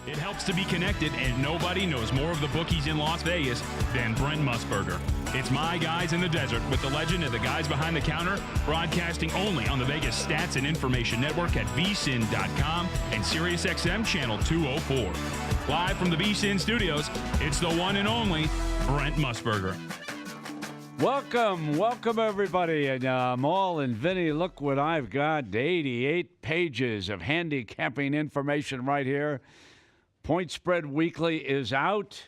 It helps to be connected, and nobody knows more of the bookies in Las Vegas than Brent Musburger. It's My Guys in the Desert with the legend of the guys behind the counter, broadcasting only on the Vegas Stats and Information Network at VSiN.com and SiriusXM Channel 204. Live from the VSiN studios, it's the one and only Brent Musburger. Welcome everybody, and Amal and Vinny, look what I've got, 88 pages of handicapping information right here. Point Spread Weekly is out.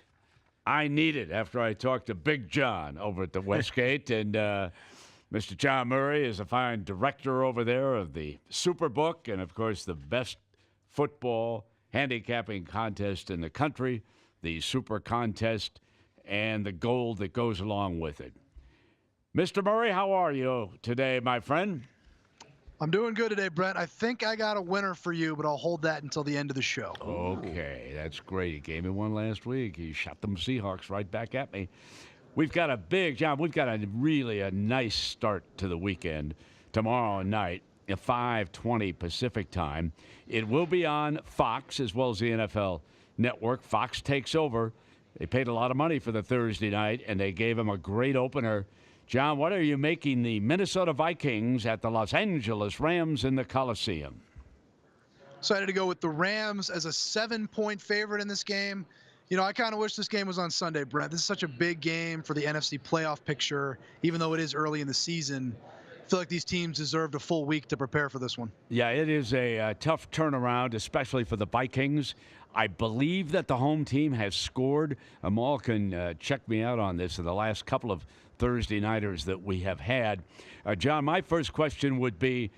I need it after I talked to Big John over at the Westgate, and Mr. John Murray is a fine director over there of the SuperBook, and of course the best football handicapping contest in the country, the Super Contest, and the gold that goes along with it. Mr. Murray, how are you today, my friend? I'm doing good today, Brent. I think I got a winner for you, but I'll hold that until the end of the show. Okay, that's great. He gave me one last week. He shot them Seahawks right back at me. We've got a really nice start to the weekend tomorrow night at 5:20 Pacific time. It will be on Fox as well as the NFL Network. Fox takes over. They paid a lot of money for the Thursday night, and they gave him a great opener. John, what are you making the Minnesota Vikings at the Los Angeles Rams in the Coliseum? Excited to go with the Rams as a 7-point favorite in this game. You know, I kind of wish this game was on Sunday, Brent. This is such a big game for the NFC playoff picture, even though it is early in the season. I feel like these teams deserved a full week to prepare for this one. Yeah, it is a tough turnaround, especially for the Vikings. I believe that the home team has scored. Amal can check me out on this in the last couple of Thursday nighters that we have had. John, my first question would be,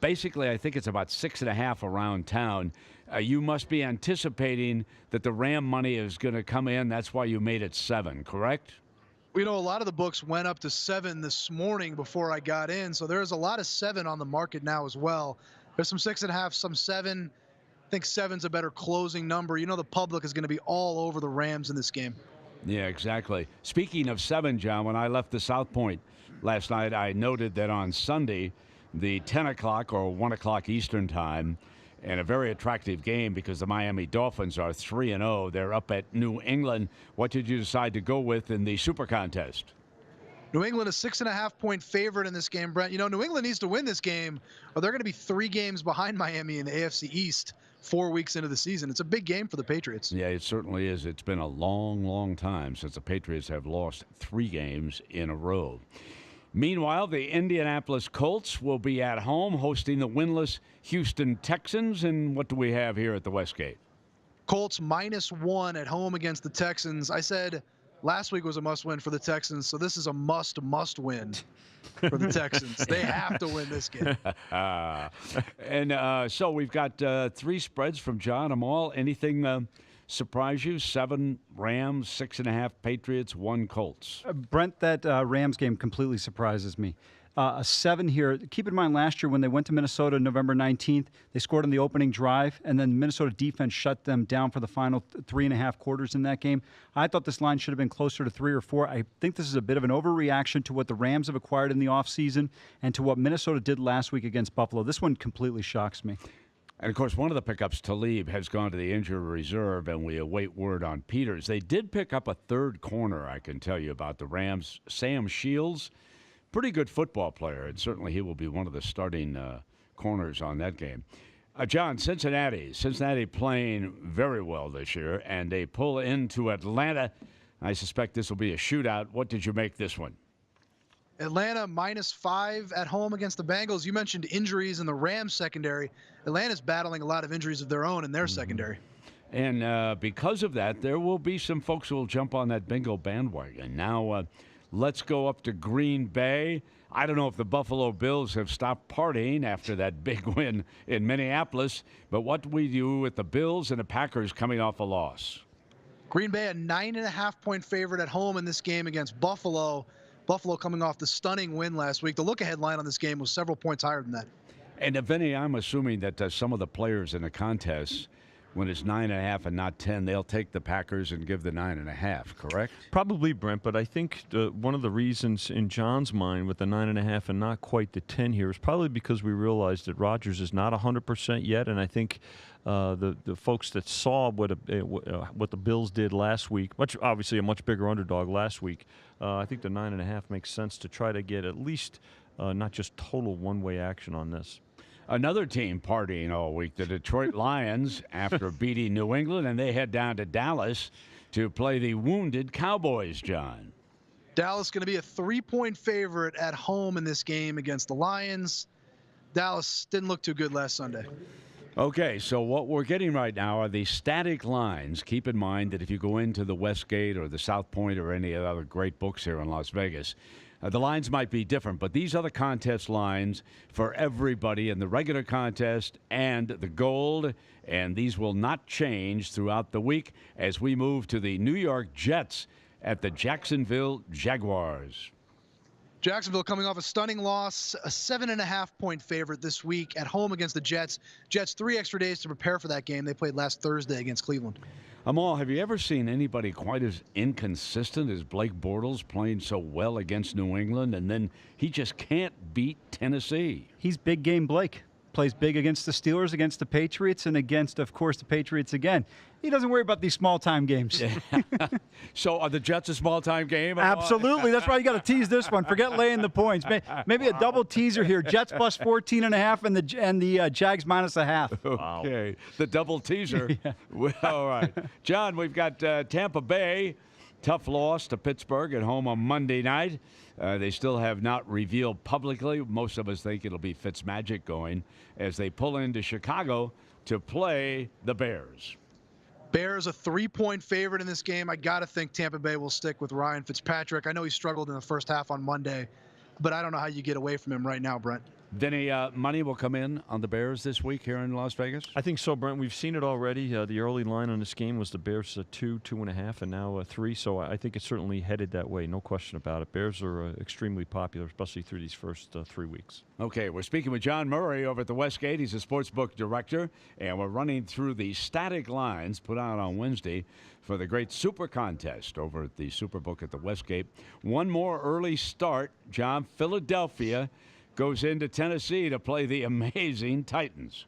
basically, I think it's about 6.5 around town. You must be anticipating that the Ram money is going to come in. That's why you made it 7, correct? You know, a lot of the books went up to 7 this morning before I got in, so there's a lot of 7 on the market now as well. There's some 6.5, some 7. I think 7's a better closing number. You know, the public is going to be all over the Rams in this game. Yeah, exactly. Speaking of 7, John, when I left the South Point last night, I noted that on Sunday, the 10 o'clock or 1 o'clock Eastern time, and a very attractive game because the Miami Dolphins are 3-0. They're up at New England. What did you decide to go with in the Super Contest? New England is 6.5-point favorite in this game, Brent. You know, New England needs to win this game, or they're going to be 3 games behind Miami in the AFC East 4 weeks into the season. It's a big game for the Patriots. Yeah, it certainly is. It's been a long, long time since the Patriots have lost 3 games in a row. Meanwhile, the Indianapolis Colts will be at home hosting the winless Houston Texans. And what do we have here at the Westgate? Colts -1 at home against the Texans. I said last week was a must-win for the Texans, so this is a must-win for the Texans. They have to win this game. So we've got 3 spreads from John Amal. Anything surprise you? 7 Rams, 6.5 Patriots, 1 Colts. Brent, that Rams game completely surprises me. A 7 here. Keep in mind, last year when they went to Minnesota November 19th, they scored on the opening drive, and then Minnesota defense shut them down for the final 3.5 quarters in that game. I thought this line should have been closer to 3 or 4. I think this is a bit of an overreaction to what the Rams have acquired in the offseason and to what Minnesota did last week against Buffalo. This one completely shocks me. And, of course, one of the pickups, Talib, has gone to the injury reserve, and we await word on Peters. They did pick up a 3rd corner, I can tell you, about the Rams. Sam Shields, pretty good football player, and certainly he will be one of the starting corners on that game. John, Cincinnati playing very well this year, and they pull into Atlanta. I suspect this will be a shootout. What did you make this one? Atlanta -5 at home against the Bengals. You mentioned injuries in the Rams secondary. Atlanta's battling a lot of injuries of their own in their secondary. And because of that, there will be some folks who will jump on that bingo bandwagon. Now, let's go up to Green Bay. I don't know if the Buffalo Bills have stopped partying after that big win in Minneapolis, but what do we do with the Bills and the Packers coming off a loss? Green Bay a 9.5-point favorite at home in this game against Buffalo. Buffalo coming off the stunning win last week. The look-ahead line on this game was several points higher than that. And, Vinny, I'm assuming that some of the players in the contest when it's 9.5 and not 10, they'll take the Packers and give the 9.5, correct? Probably, Brent, but I think one of the reasons in John's mind with the 9.5 and not quite the 10 here is probably because we realized that Rodgers is not 100% yet, and I think the folks that saw what the Bills did last week, obviously a much bigger underdog last week, I think the 9.5 makes sense to try to get at least not just total one-way action on this. Another team partying all week, the Detroit Lions, after beating New England, and they head down to Dallas to play the wounded Cowboys, John. Dallas going to be a 3-point favorite at home in this game against the Lions. Dallas didn't look too good last Sunday. Okay, so what we're getting right now are the static lines. Keep in mind that if you go into the Westgate or the South Point or any of the other great books here in Las Vegas, the lines might be different, but these are the contest lines for everybody in the regular contest and the gold, and these will not change throughout the week as we move to the New York Jets at the Jacksonville Jaguars. Jacksonville coming off a stunning loss, a 7.5-point favorite this week at home against the Jets. Jets 3 extra days to prepare for that game. They played last Thursday against Cleveland. Amal, have you ever seen anybody quite as inconsistent as Blake Bortles playing so well against New England, and then he just can't beat Tennessee? He's big game Blake. Plays big against the Steelers, against the Patriots, and against, of course, the Patriots again. He doesn't worry about these small-time games. So are the Jets a small-time game? Absolutely. That's why you got to tease this one. Forget laying the points. Maybe a double teaser here. Jets plus 14.5 and the Jags minus 0.5. Okay. The double teaser. Yeah. Well, all right. John, we've got Tampa Bay. Tough loss to Pittsburgh at home on Monday night. They still have not revealed publicly. Most of us think it'll be Fitzmagic going as they pull into Chicago to play the Bears. Bears a 3-point favorite in this game. I got to think Tampa Bay will stick with Ryan Fitzpatrick. I know he struggled in the first half on Monday, but I don't know how you get away from him right now, Brent. Vinny, money will come in on the Bears this week here in Las Vegas? I think so, Brent. We've seen it already. The early line on this game was the Bears 2, 2.5, and now 3. So I think it's certainly headed that way. No question about it. Bears are extremely popular, especially through these first 3 weeks. Okay, we're speaking with John Murray over at the Westgate. He's a sportsbook director, and we're running through the static lines put out on Wednesday for the great Super Contest over at the SuperBook at the Westgate. One more early start, John. Philadelphia goes into Tennessee to play the amazing Titans.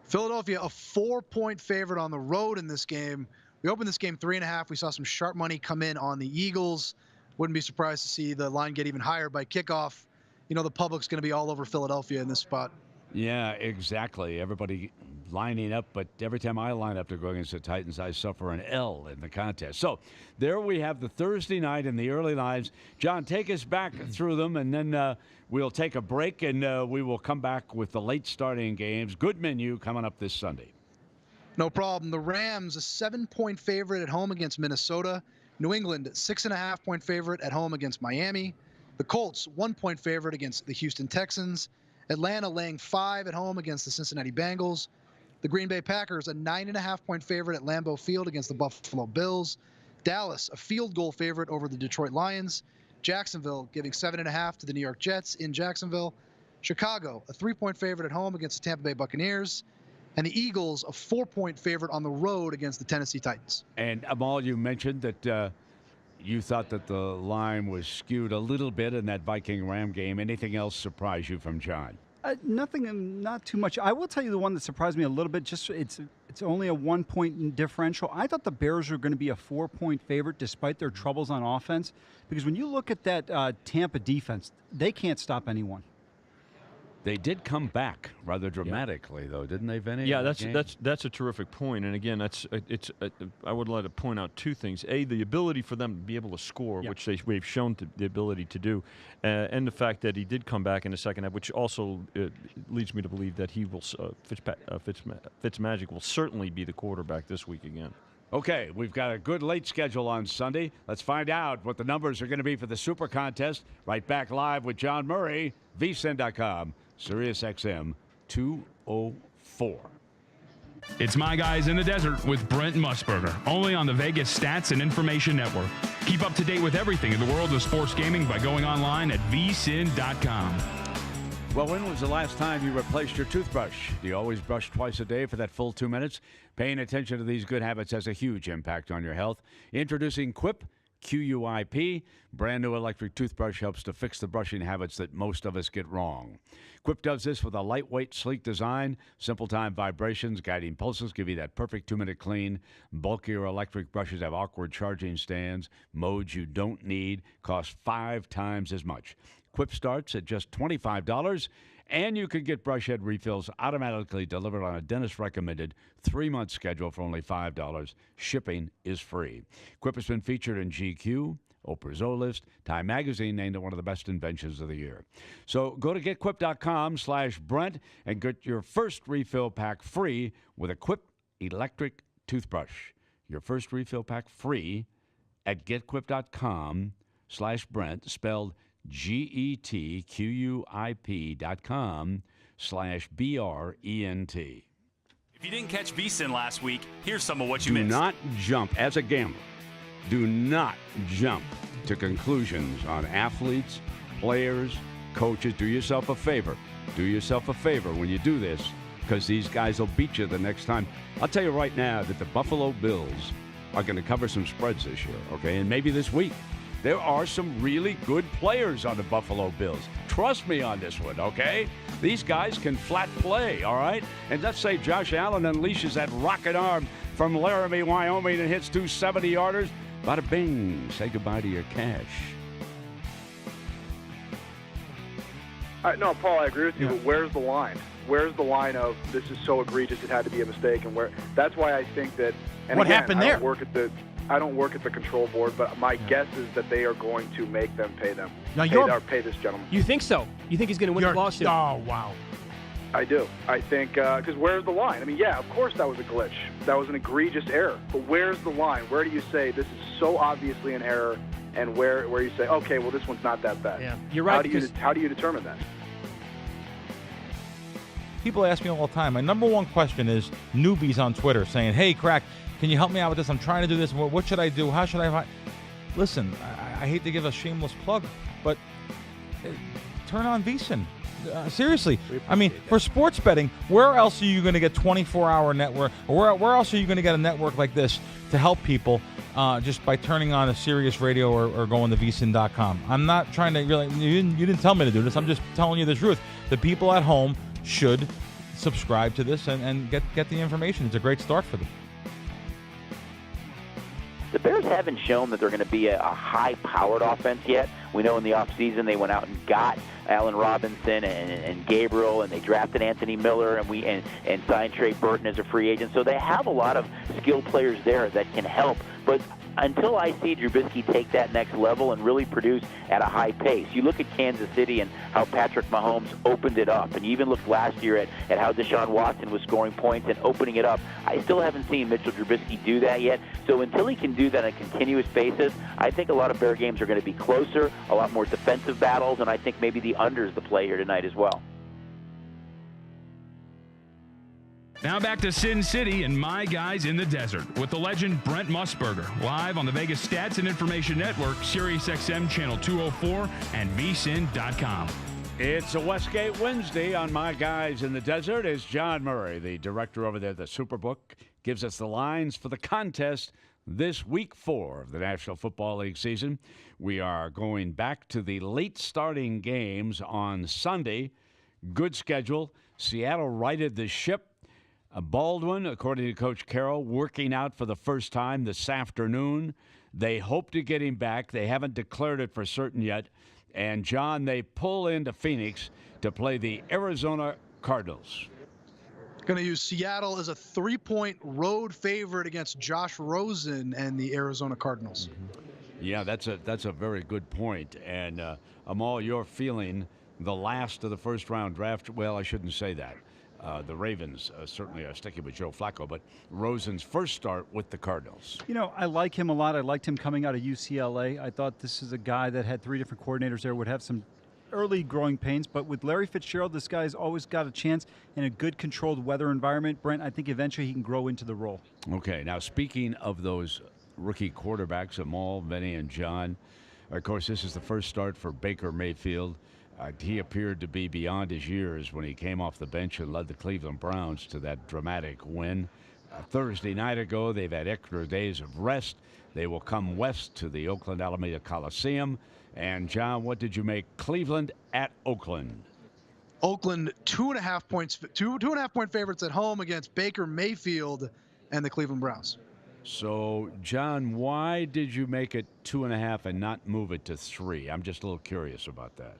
Philadelphia, a 4-point favorite on the road in this game. We opened this game 3.5. We saw some sharp money come in on the Eagles. Wouldn't be surprised to see the line get even higher by kickoff. You know, the public's going to be all over Philadelphia in this spot. Yeah, exactly. Everybody lining up, but every time I line up to go against the Titans, I suffer an L in the contest. So there we have the Thursday night and the early lines. John, take us back through them, and then we'll take a break, and we will come back with the late starting games. Good menu coming up this Sunday. No problem. The Rams, a 7-point favorite at home against Minnesota. New England, 6.5-point favorite at home against Miami. The Colts, 1-point favorite against the Houston Texans. Atlanta laying 5 at home against the Cincinnati Bengals. The Green Bay Packers, a 9.5-point favorite at Lambeau Field against the Buffalo Bills. Dallas, a field goal favorite over the Detroit Lions. Jacksonville, giving 7.5 to the New York Jets in Jacksonville. Chicago, a 3-point favorite at home against the Tampa Bay Buccaneers. And the Eagles, a 4-point favorite on the road against the Tennessee Titans. And Amal, you mentioned that you thought that the line was skewed a little bit in that Viking-Ram game. Anything else surprise you from John? Nothing, not too much. I will tell you the one that surprised me a little bit. Just it's only a 1-point differential. I thought the Bears were going to be a 4-point favorite despite their troubles on offense, because when you look at that Tampa defense, they can't stop anyone. They did come back rather dramatically, though, didn't they, Vinny? Yeah, that's a terrific point. And again, I would like to point out 2 things: A, the ability for them to be able to score, which they've shown the ability to do, and the fact that he did come back in the second half, which also leads me to believe that he will Fitzmagic will certainly be the quarterback this week again. Okay, we've got a good late schedule on Sunday. Let's find out what the numbers are going to be for the Super Contest. Right back live with John Murray, VSiN.com, SiriusXM 204. It's My Guys in the Desert with Brent Musburger, only on the Vegas Stats and Information Network. Keep up to date with everything in the world of sports gaming by going online at VSiN.com. Well, when was the last time you replaced your toothbrush? Do you always brush twice a day for that full 2 minutes? Paying attention to these good habits has a huge impact on your health. Introducing Quip, QUIP. Brand new electric toothbrush helps to fix the brushing habits that most of us get wrong. Quip does this with a lightweight, sleek design. Simple time vibrations, guiding pulses give you that perfect 2-minute clean. Bulkier electric brushes have awkward charging stands. Modes you don't need cost 5 times as much. Quip starts at just $25, and you can get brush head refills automatically delivered on a dentist-recommended 3-month schedule for only $5. Shipping is free. Quip has been featured in GQ, Oprah's O List, Time Magazine named it one of the best inventions of the year. So go to getquip.com/Brent and get your first refill pack free with a Quip electric toothbrush. Your first refill pack free at getquip.com/Brent, spelled GETQUIP.com/BRENT. If you didn't catch VSiN last week, here's some of what you Do missed. not jump, as a gambler, do not jump to conclusions on athletes, players, coaches. Do yourself a favor. Do yourself a favor when you do this, because these guys will beat you the next time. I'll tell you right now that the Buffalo Bills are going to cover some spreads this year, okay, and maybe this week. There are some really good players on the Buffalo Bills. Trust me on this one, okay? These guys can flat play, all right? And let's say Josh Allen unleashes that rocket arm from Laramie, Wyoming, and hits 2 70-yarders. Bada bing. Say goodbye to your cash. No, Paul, I agree with you, but where's the line? Where's the line of this is so egregious it had to be a mistake? And where? That's why I think that. And What again, happened I there? don't work at the control board, but my guess is that they are going to make them pay them. Now Pay this gentleman. You think so? You think he's going to win the lawsuit? Oh, wow. I do. I think, because where's the line? I mean, yeah, of course that was a glitch. That was an egregious error. But where's the line? Where do you say this is so obviously an error, and where you say, okay, well, this one's not that bad? Yeah, you're right. How do you determine that? People ask me all the time. My number one question is newbies on Twitter saying, hey, Crack, can you help me out with this? I'm trying to do this. What should I do? How should I? Listen, I hate to give a shameless plug, but turn on VSiN. Seriously. I mean, for sports betting, where else are you going to get 24-hour network? Or where else are you going to get a network like this to help people just by turning on a Sirius Radio or going to VSiN.com? I'm not trying to really. You didn't tell me to do this. I'm just telling you the truth. The people at home should subscribe to this and get the information. It's a great start for them. The Bears haven't shown that they're going to be a high-powered offense yet. We know in the offseason they went out and got Allen Robinson and Gabriel, and they drafted Anthony Miller, and signed Trey Burton as a free agent. So they have a lot of skilled players there that can help. But until I see Trubisky take that next level and really produce at a high pace, you look at Kansas City and how Patrick Mahomes opened it up, and you even looked last year at how Deshaun Watson was scoring points and opening it up. I still haven't seen Mitchell Trubisky do that yet. So until he can do that on a continuous basis, I think a lot of Bear games are going to be closer, a lot more defensive battles, and I think maybe the under is the play here tonight as well. Now back to Sin City and My Guys in the Desert with the legend Brent Musburger, live on the Vegas Stats and Information Network, SiriusXM Channel 204, and VSiN.com. It's a Westgate Wednesday on My Guys in the Desert. As John Murray, the director over there at the SuperBook, gives us the lines for the contest this week 4 of the National Football League season. We are going back to the late starting games on Sunday. Good schedule. Seattle righted the ship. Baldwin, according to Coach Carroll, working out for the first time this afternoon. They hope to get him back. They haven't declared it for certain yet. And, John, they pull into Phoenix to play the Arizona Cardinals. Going to use Seattle as a 3-point road favorite against Josh Rosen and the Arizona Cardinals. Yeah, that's a very good point. And, Amal, you're feeling the last of the first-round draft. Well, I shouldn't say that. The Ravens certainly are sticking with Joe Flacco, but Rosen's first start with the Cardinals. You know, I like him a lot. I liked him coming out of UCLA. I thought this is a guy that had 3 different coordinators there, would have some early growing pains, but with Larry Fitzgerald, this guy's always got a chance in a good controlled weather environment. Brent, I think eventually he can grow into the role. Okay, now speaking of those rookie quarterbacks, Amal, Vinny, and John, of course, this is the first start for Baker Mayfield. He appeared to be beyond his years when he came off the bench and led the Cleveland Browns to that dramatic win. Thursday night ago, they've had extra days of rest. They will come west to the Oakland Alameda Coliseum. And, John, what did you make Cleveland at Oakland? Oakland 2.5 points, 2.5 point favorites at home against Baker Mayfield and the Cleveland Browns. So, John, why did you make it 2.5 and not move it to 3? I'm just a little curious about that.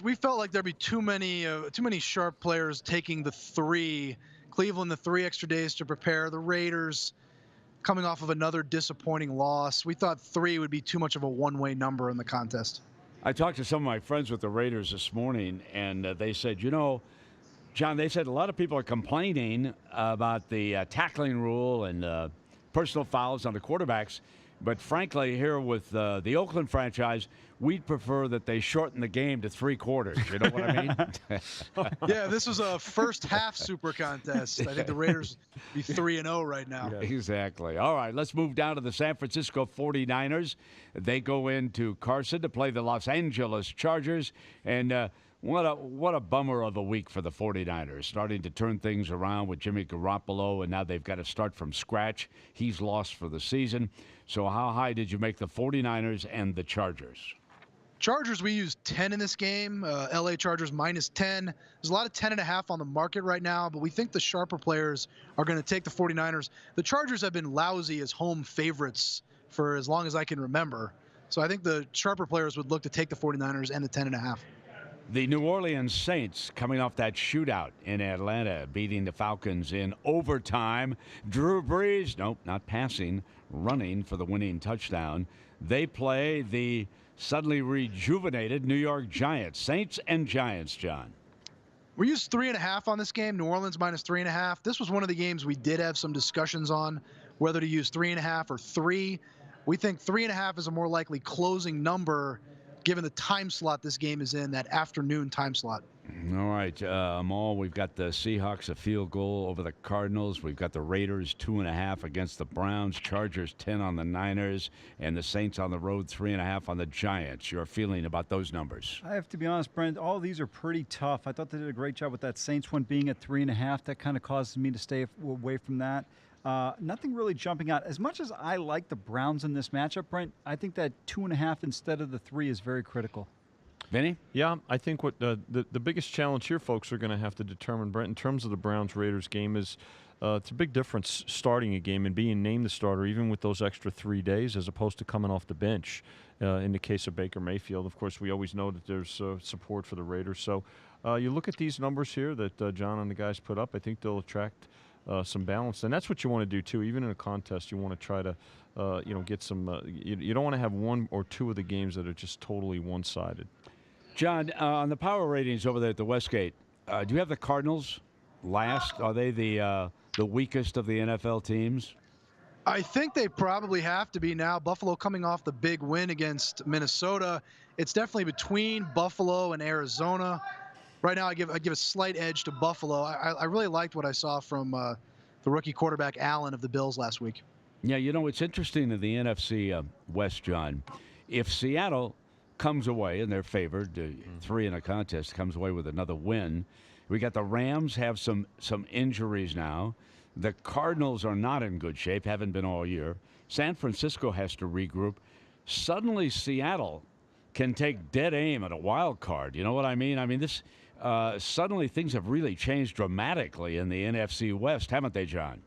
We felt like there'd be too many sharp players taking the 3. Cleveland, the 3 extra days to prepare. The Raiders coming off of another disappointing loss. We thought 3 would be too much of a one-way number in the contest. I talked to some of my friends with the Raiders this morning, and they said, John, they said a lot of people are complaining about the tackling rule and personal fouls on the quarterbacks. But frankly, here with the Oakland franchise, we'd prefer that they shorten the game to 3 quarters. You know what I mean? Yeah, this was a first half super contest. I think the Raiders be 3-0 right now. Yeah. Exactly. All right, let's move down to the San Francisco 49ers. They go into Carson to play the Los Angeles Chargers. And what a bummer of a week for the 49ers, starting to turn things around with Jimmy Garoppolo, and now they've got to start from scratch. He's lost for the season. So how high did you make the 49ers and the Chargers? Chargers, we used 10 in this game. LA Chargers -10. There's a lot of 10.5 on the market right now, but we think the sharper players are going to take the 49ers. The Chargers have been lousy as home favorites for as long as I can remember. So I think the sharper players would look to take the 49ers and the 10.5. The New Orleans Saints coming off that shootout in Atlanta, beating the Falcons in overtime. Drew Brees, nope, not passing, running for the winning touchdown. They play the suddenly rejuvenated New York Giants. Saints and Giants, John. We used 3.5 on this game. New Orleans -3.5. This was one of the games we did have some discussions on whether to use 3.5 or 3. We think 3.5 is a more likely closing number given the time slot this game is in, that afternoon time slot. All right, Amal, we've got the Seahawks a field goal over the Cardinals. We've got the Raiders 2.5 against the Browns, Chargers 10 on the Niners, and the Saints on the road 3.5 on the Giants. Your feeling about those numbers? I have to be honest, Brent, all these are pretty tough. I thought they did a great job with that Saints one being at 3.5. That kind of causes me to stay away from that. Nothing really jumping out. As much as I like the Browns in this matchup, Brent, I think that 2.5 instead of the 3 is very critical. Vinny? Yeah, I think what the biggest challenge here, folks, are going to have to determine, Brent, in terms of the Browns-Raiders game is it's a big difference starting a game and being named the starter, even with those extra 3 days, as opposed to coming off the bench. In the case of Baker Mayfield, of course, we always know that there's support for the Raiders. So you look at these numbers here that John and the guys put up, I think they'll attract some balance, and that's what you want to do too. Even in a contest, you want to try to, get some. You don't want to have 1 or 2 of the games that are just totally one-sided. John, on the power ratings over there at the Westgate, do you have the Cardinals last? Are they the weakest of the NFL teams? I think they probably have to be now. Buffalo coming off the big win against Minnesota. It's definitely between Buffalo and Arizona. Right now, I give a slight edge to Buffalo. I really liked what I saw from the rookie quarterback Allen of the Bills last week. Yeah, it's interesting in the NFC West, John. If Seattle comes away, and they're favored, 3 in a contest, comes away with another win, we got the Rams have some injuries now. The Cardinals are not in good shape, haven't been all year. San Francisco has to regroup. Suddenly, Seattle can take dead aim at a wild card. You know what I mean? I mean, this suddenly things have really changed dramatically in the NFC West, haven't they, John?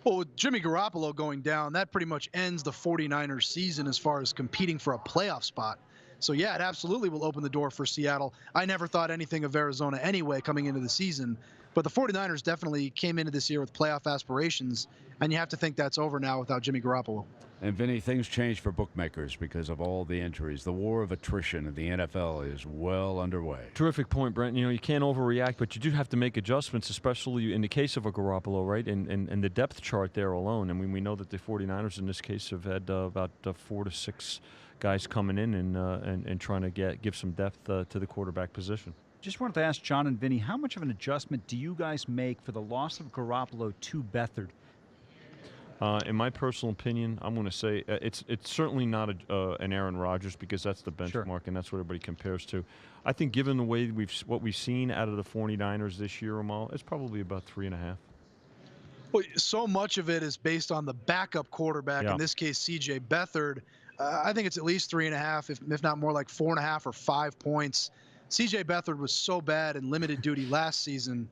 Well, with Jimmy Garoppolo going down, that pretty much ends the 49ers season as far as competing for a playoff spot. So, yeah, it absolutely will open the door for Seattle. I never thought anything of Arizona anyway coming into the season. But the 49ers definitely came into this year with playoff aspirations, and you have to think that's over now without Jimmy Garoppolo. And, Vinny, things changed for bookmakers because of all the injuries. The war of attrition in the NFL is well underway. Terrific point, Brent. You can't overreact, but you do have to make adjustments, especially in the case of a Garoppolo, right? And the depth chart there alone. I mean, we know that the 49ers in this case have had about 4 to 6 guys coming in and trying to give some depth to the quarterback position. Just wanted to ask John and Vinny, how much of an adjustment do you guys make for the loss of Garoppolo to Beathard? In my personal opinion, I'm going to say it's certainly not an Aaron Rodgers, because that's the benchmark and that's what everybody compares to. I think given the way what we've seen out of the 49ers this year, Amal, it's probably about 3.5. Well, so much of it is based on the backup quarterback, in this case, C.J. Beathard. I think it's at least 3.5, if not more, like 4.5 or 5 points. C.J. Beathard was so bad in limited duty last season.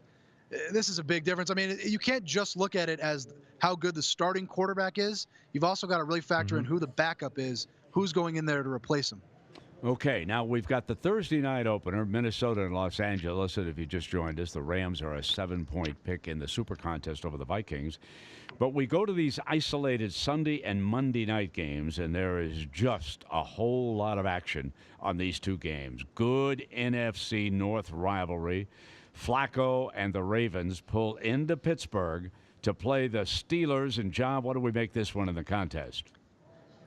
This is a big difference. I mean, you can't just look at it as how good the starting quarterback is. You've also got to really factor in who the backup is, who's going in there to replace him. Okay, now we've got the Thursday night opener, Minnesota and Los Angeles. And if you just joined us, the Rams are a 7-point pick in the Super Contest over the Vikings. But we go to these isolated Sunday and Monday night games, and there is just a whole lot of action on these two games. Good NFC North rivalry. Flacco and the Ravens pull into Pittsburgh to play the Steelers. And, John, what do we make this one in the contest?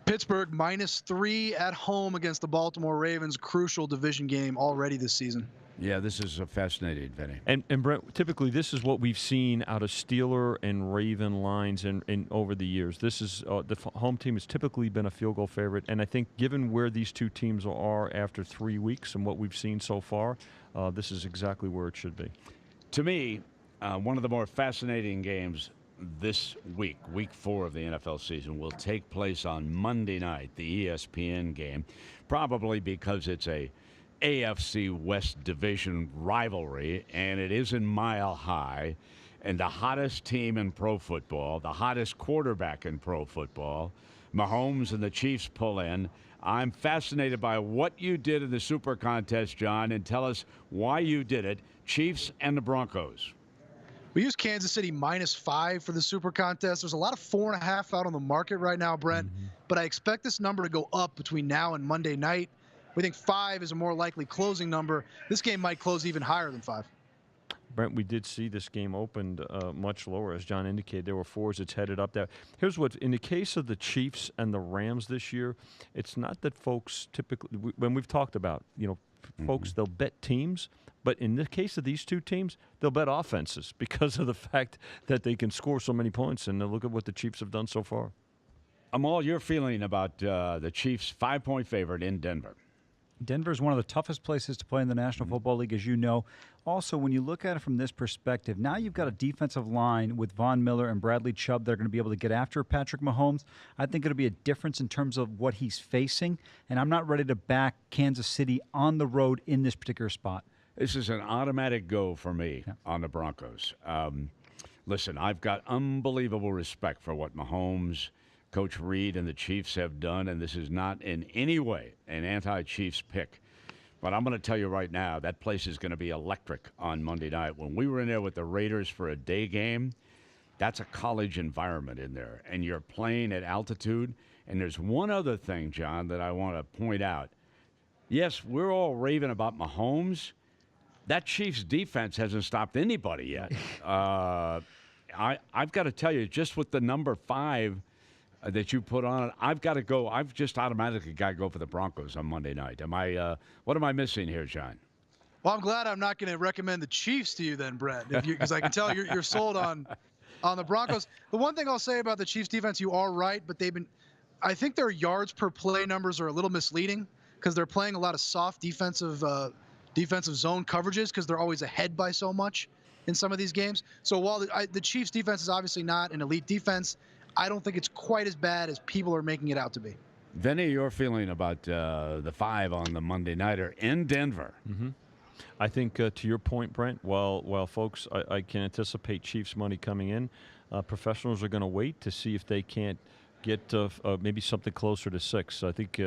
Pittsburgh -3 at home against the Baltimore Ravens. Crucial division game already this season. Yeah, this is fascinating, Vinny. And Brent, typically this is what we've seen out of Steeler and Raven lines in over the years. This is the home team has typically been a field goal favorite, and I think given where these two teams are after 3 weeks and what we've seen so far, this is exactly where it should be. To me, one of the more fascinating games this week, week 4 of the NFL season, will take place on Monday night, the ESPN game, probably because it's a AFC West Division rivalry, and it is in Mile High, and the hottest team in pro football, the hottest quarterback in pro football, Mahomes and the Chiefs pull in. I'm fascinated by what you did in the Super Contest, John, and tell us why you did it. Chiefs and the Broncos. We use Kansas City -5 for the Super Contest. There's a lot of 4.5 out on the market right now, Brent, but I expect this number to go up between now and Monday night. We think 5 is a more likely closing number. This game might close even higher than 5. Brent, we did see this game opened much lower. As John indicated, there were 4s. It's headed up there. Here's what, in the case of the Chiefs and the Rams this year, it's not that folks typically, when we've talked about, folks, they'll bet teams. But in the case of these two teams, they'll bet offenses because of the fact that they can score so many points. And look at what the Chiefs have done so far. Amal, your feeling about the Chiefs' 5-point favorite in Denver? Denver is one of the toughest places to play in the National Football League, as you know. Also, when you look at it from this perspective, now you've got a defensive line with Von Miller and Bradley Chubb that are going to be able to get after Patrick Mahomes. I think it'll be a difference in terms of what he's facing, and I'm not ready to back Kansas City on the road in this particular spot. This is an automatic go for me on the Broncos. Listen, I've got unbelievable respect for what Mahomes, Coach Reed, and the Chiefs have done, and this is not in any way an anti-Chiefs pick. But I'm going to tell you right now, that place is going to be electric on Monday night. When we were in there with the Raiders for a day game, that's a college environment in there, and you're playing at altitude. And there's one other thing, John, that I want to point out. Yes, we're all raving about Mahomes. That Chiefs defense hasn't stopped anybody yet. I've got to tell you, just with the number 5 that you put on it, I've got to go. I've just automatically got to go for the Broncos on Monday night. What am I missing here, John? Well, I'm glad I'm not going to recommend the Chiefs to you then, Brett, because I can tell you're sold on the Broncos. The one thing I'll say about the Chiefs defense, you are right, but I think their yards per play numbers are a little misleading because they're playing a lot of soft defensive zone coverages because they're always ahead by so much in some of these games. So while the Chiefs defense is obviously not an elite defense, I don't think it's quite as bad as people are making it out to be. Vinny, your feeling about the 5 on the Monday nighter in Denver? I think to your point, Brent, while folks, I can anticipate Chiefs money coming in, professionals are going to wait to see if they can't get maybe something closer to 6. I think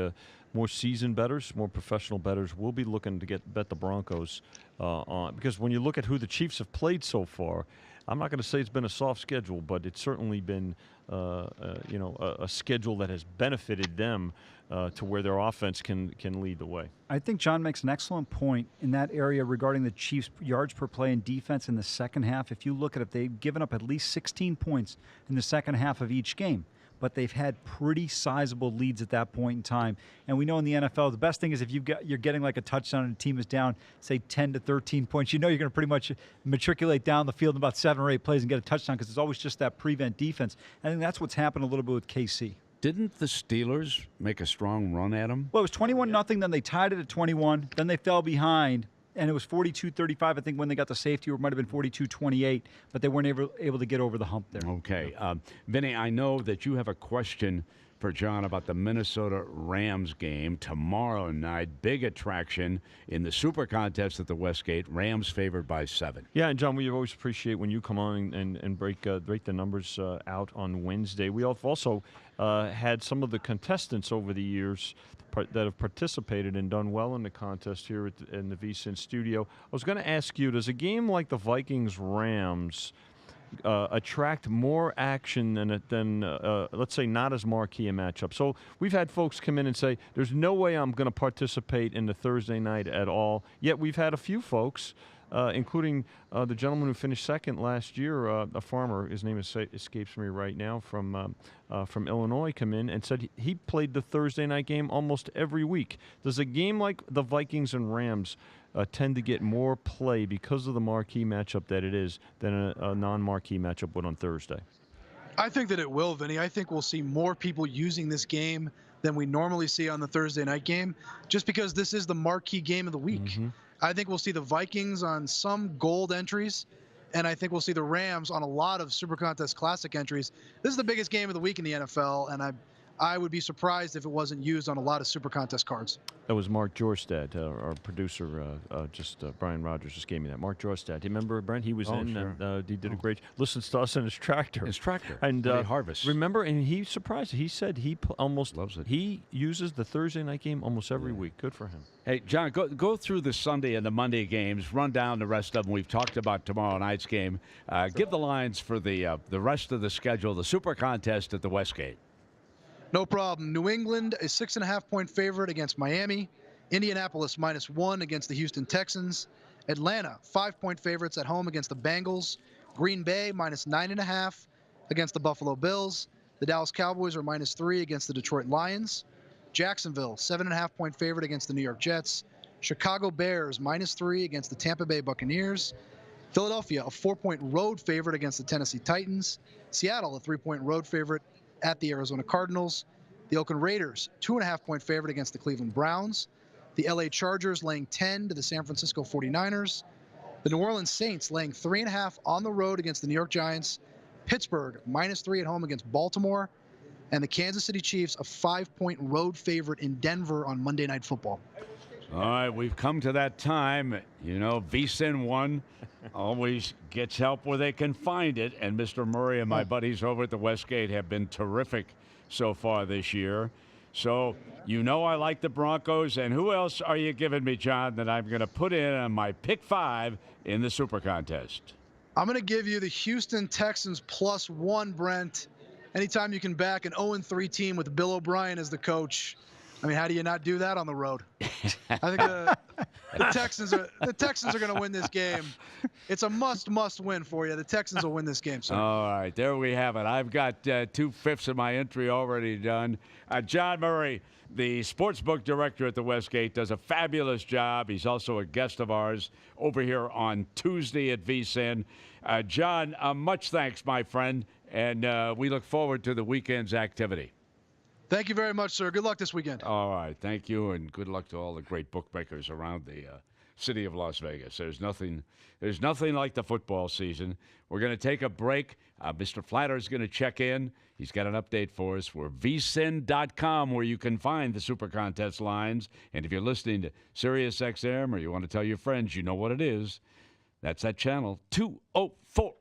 more seasoned bettors, more professional bettors will be looking to bet the Broncos on, because when you look at who the Chiefs have played so far, I'm not going to say it's been a soft schedule, but it's certainly been a schedule that has benefited them to where their offense can lead the way. I think John makes an excellent point in that area regarding the Chiefs' yards per play and defense in the second half. If you look at it, they've given up at least 16 points in the second half of each game. but they've had pretty sizable leads at that point in time. And we know in the NFL, the best thing is if you're getting like a touchdown and a team is down, say 10 to 13 points, you're going to pretty much matriculate down the field in about 7 or 8 plays and get a touchdown because it's always just that prevent defense. I think that's what's happened a little bit with KC. Didn't the Steelers make a strong run at them? Well, it was 21-0, then they tied it at 21, then they fell behind, and it was 42-35, I think, when they got the safety, or it might have been 42-28, but they weren't able to get over the hump there. Okay. Vinny, I know that you have a question for John about the Minnesota Rams game tomorrow night. Big attraction in the Super Contest at the Westgate. Rams favored by 7. Yeah, and John, we always appreciate when you come on and break the numbers out on Wednesday. We have also had some of the contestants over the years that have participated and done well in the contest here in the VSiN studio. I was going to ask you, does a game like the Vikings-Rams attract more action than let's say, not as marquee a matchup? So we've had folks come in and say, there's no way I'm going to participate in the Thursday night at all. Yet we've had a few folks, including the gentleman who finished second last year, a farmer, his name escapes me right now, from Illinois, come in and said he played the Thursday night game almost every week. Does a game like the Vikings and Rams tend to get more play because of the marquee matchup that it is than a non-marquee matchup would on Thursday? I think that it will, Vinny. I think we'll see more people using this game than we normally see on the Thursday night game, just because this is the marquee game of the week. Mm-hmm. I think we'll see the Vikings on some gold entries, and I think we'll see the Rams on a lot of Super Contest Classic entries. This is the biggest game of the week in the NFL, and I would be surprised if it wasn't used on a lot of Super Contest cards. That was Mark Jorstad, our producer. Brian Rogers just gave me that. Mark Jorstad. Do you remember, Brent? He was in. Sure. He did a great. Listens to us in his tractor. And harvest. Remember, and he surprised. He said he almost loves it. He uses the Thursday night game almost every week. Good for him. Hey, John, go through the Sunday and the Monday games. Run down the rest of them. We've talked about tomorrow night's game. Give the lines for the rest of the schedule. The Super Contest at the Westgate. No problem. New England, a 6.5-point favorite against Miami. Indianapolis, -1 against the Houston Texans. Atlanta, 5-point favorites at home against the Bengals. Green Bay, -9.5 against the Buffalo Bills. The Dallas Cowboys are -3 against the Detroit Lions. Jacksonville, 7.5-point favorite against the New York Jets. Chicago Bears, -3 against the Tampa Bay Buccaneers. Philadelphia, a 4-point road favorite against the Tennessee Titans. Seattle, a 3-point road favorite at the Arizona Cardinals. The Oakland Raiders, 2.5-point favorite against the Cleveland Browns. The LA Chargers laying 10 to the San Francisco 49ers. The New Orleans Saints laying 3.5 on the road against the New York Giants. Pittsburgh, -3 at home against Baltimore. And the Kansas City Chiefs, a 5-point road favorite in Denver on Monday Night Football. All right, we've come to that time. You know, VSiN 1 always gets help where they can find it. And Mr. Murray and my buddies over at the Westgate have been terrific so far this year. So, you know I like the Broncos. And who else are you giving me, John, that I'm going to put in on my pick 5 in the Super Contest? I'm going to give you the Houston Texans +1, Brent. Anytime you can back an 0-3 team with Bill O'Brien as the coach, I mean, how do you not do that on the road? I think the Texans are going to win this game. It's a must win for you. The Texans will win this game. So. All right, there we have it. I've got 2/5 of my entry already done. John Murray, the sportsbook director at the Westgate, does a fabulous job. He's also a guest of ours over here on Tuesday at VSiN. John, much thanks, my friend, and we look forward to the weekend's activity. Thank you very much, sir. Good luck this weekend. All right. Thank you, and good luck to all the great bookmakers around the city of Las Vegas. There's nothing like the football season. We're going to take a break. Mr. Flatter is going to check in. He's got an update for us. We're VSiN.com, where you can find the Super Contest lines. And if you're listening to SiriusXM or you want to tell your friends, you know what it is. That's that channel, 204.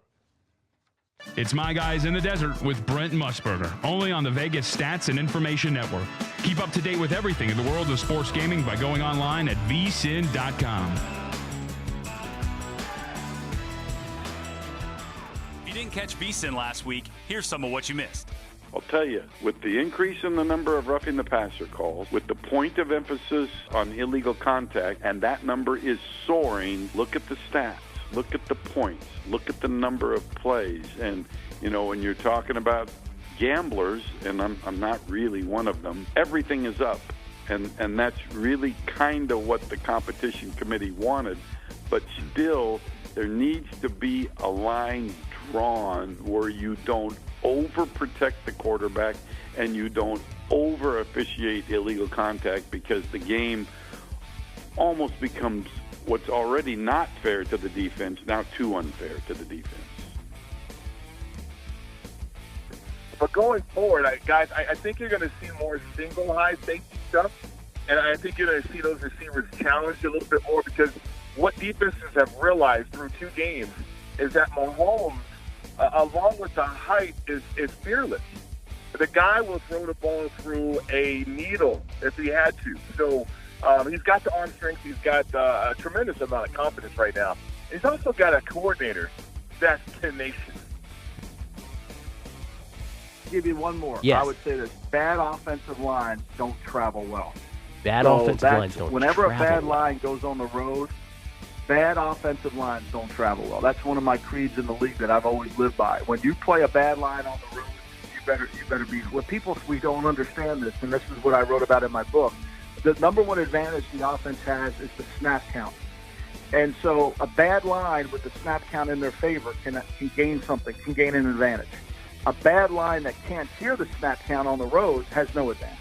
It's My Guys in the Desert with Brent Musburger, only on the Vegas Stats and Information Network. Keep up to date with everything in the world of sports gaming by going online at VSiN.com. If you didn't catch VSiN last week, here's some of what you missed. I'll tell you, with the increase in the number of roughing the passer calls, with the point of emphasis on illegal contact, and that number is soaring, look at the stats. Look at the points. Look at the number of plays. And, you know, when you're talking about gamblers, and I'm not really one of them, everything is up. And that's really kind of what the competition committee wanted. But still, there needs to be a line drawn where you don't overprotect the quarterback and you don't over-officiate illegal contact, because the game almost becomes what's already not fair to the defense, now too unfair to the defense. But going forward, guys, I think you're going to see more single high safety stuff, and I think you're going to see those receivers challenged a little bit more, because what defenses have realized through 2 games is that Mahomes, along with the height, is fearless. The guy will throw the ball through a needle if he had to. So he's got the arm strength. He's got a tremendous amount of confidence right now. He's also got a coordinator that's tenacious. Give you one more. Yes. I would say that bad offensive lines don't travel well. Bad offensive lines don't whenever travel a bad well. line goes on the road, bad offensive lines don't travel well. That's one of my creeds in the league that I've always lived by. When you play a bad line on the road, you better be. What we don't understand this, and this is what I wrote about in my book. The number one advantage the offense has is the snap count. And so a bad line with the snap count in their favor can gain something, can gain an advantage. A bad line that can't hear the snap count on the road has no advantage.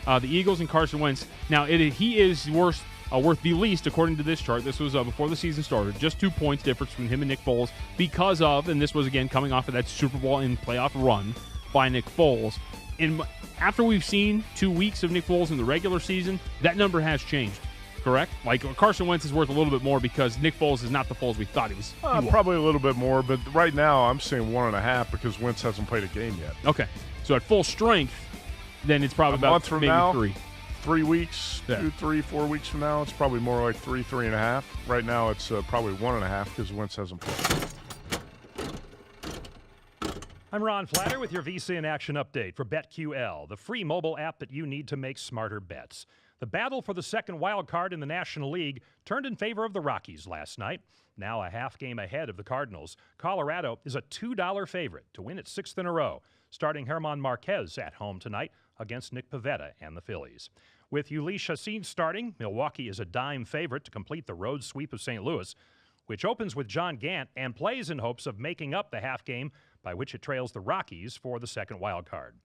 The Eagles and Carson Wentz. Now, he is worth the least, according to this chart. This was before the season started. Just 2 points difference between him and Nick Foles because of, and this was, again, coming off of that Super Bowl and playoff run by Nick Foles. And after we've seen 2 weeks of Nick Foles in the regular season, that number has changed, correct? Like, Carson Wentz is worth a little bit more because Nick Foles is not the Foles we thought he was. Probably a little bit more, but right now I'm saying 1.5 because Wentz hasn't played a game yet. Okay. So at full strength, then it's probably a about month from maybe now, 3. 3 weeks, Yeah. 2, 3, 4 weeks from now, it's probably more like 3.5. Right now, it's probably 1.5 because Wentz hasn't played. I'm Ron Flatter with your VSiN action update for BetQL, the free mobile app that you need to make smarter bets. The battle for the second wild card in the National League turned in favor of the Rockies last night. Now a half game ahead of the Cardinals, Colorado is a $2 favorite to win its 6th in a row, starting German Marquez at home tonight against Nick Pivetta and the Phillies. With Ulysses Chassin starting, Milwaukee is a dime favorite to complete the road sweep of St. Louis, which opens with John Gant and plays in hopes of making up the half game by which it trails the Rockies for the second wild card.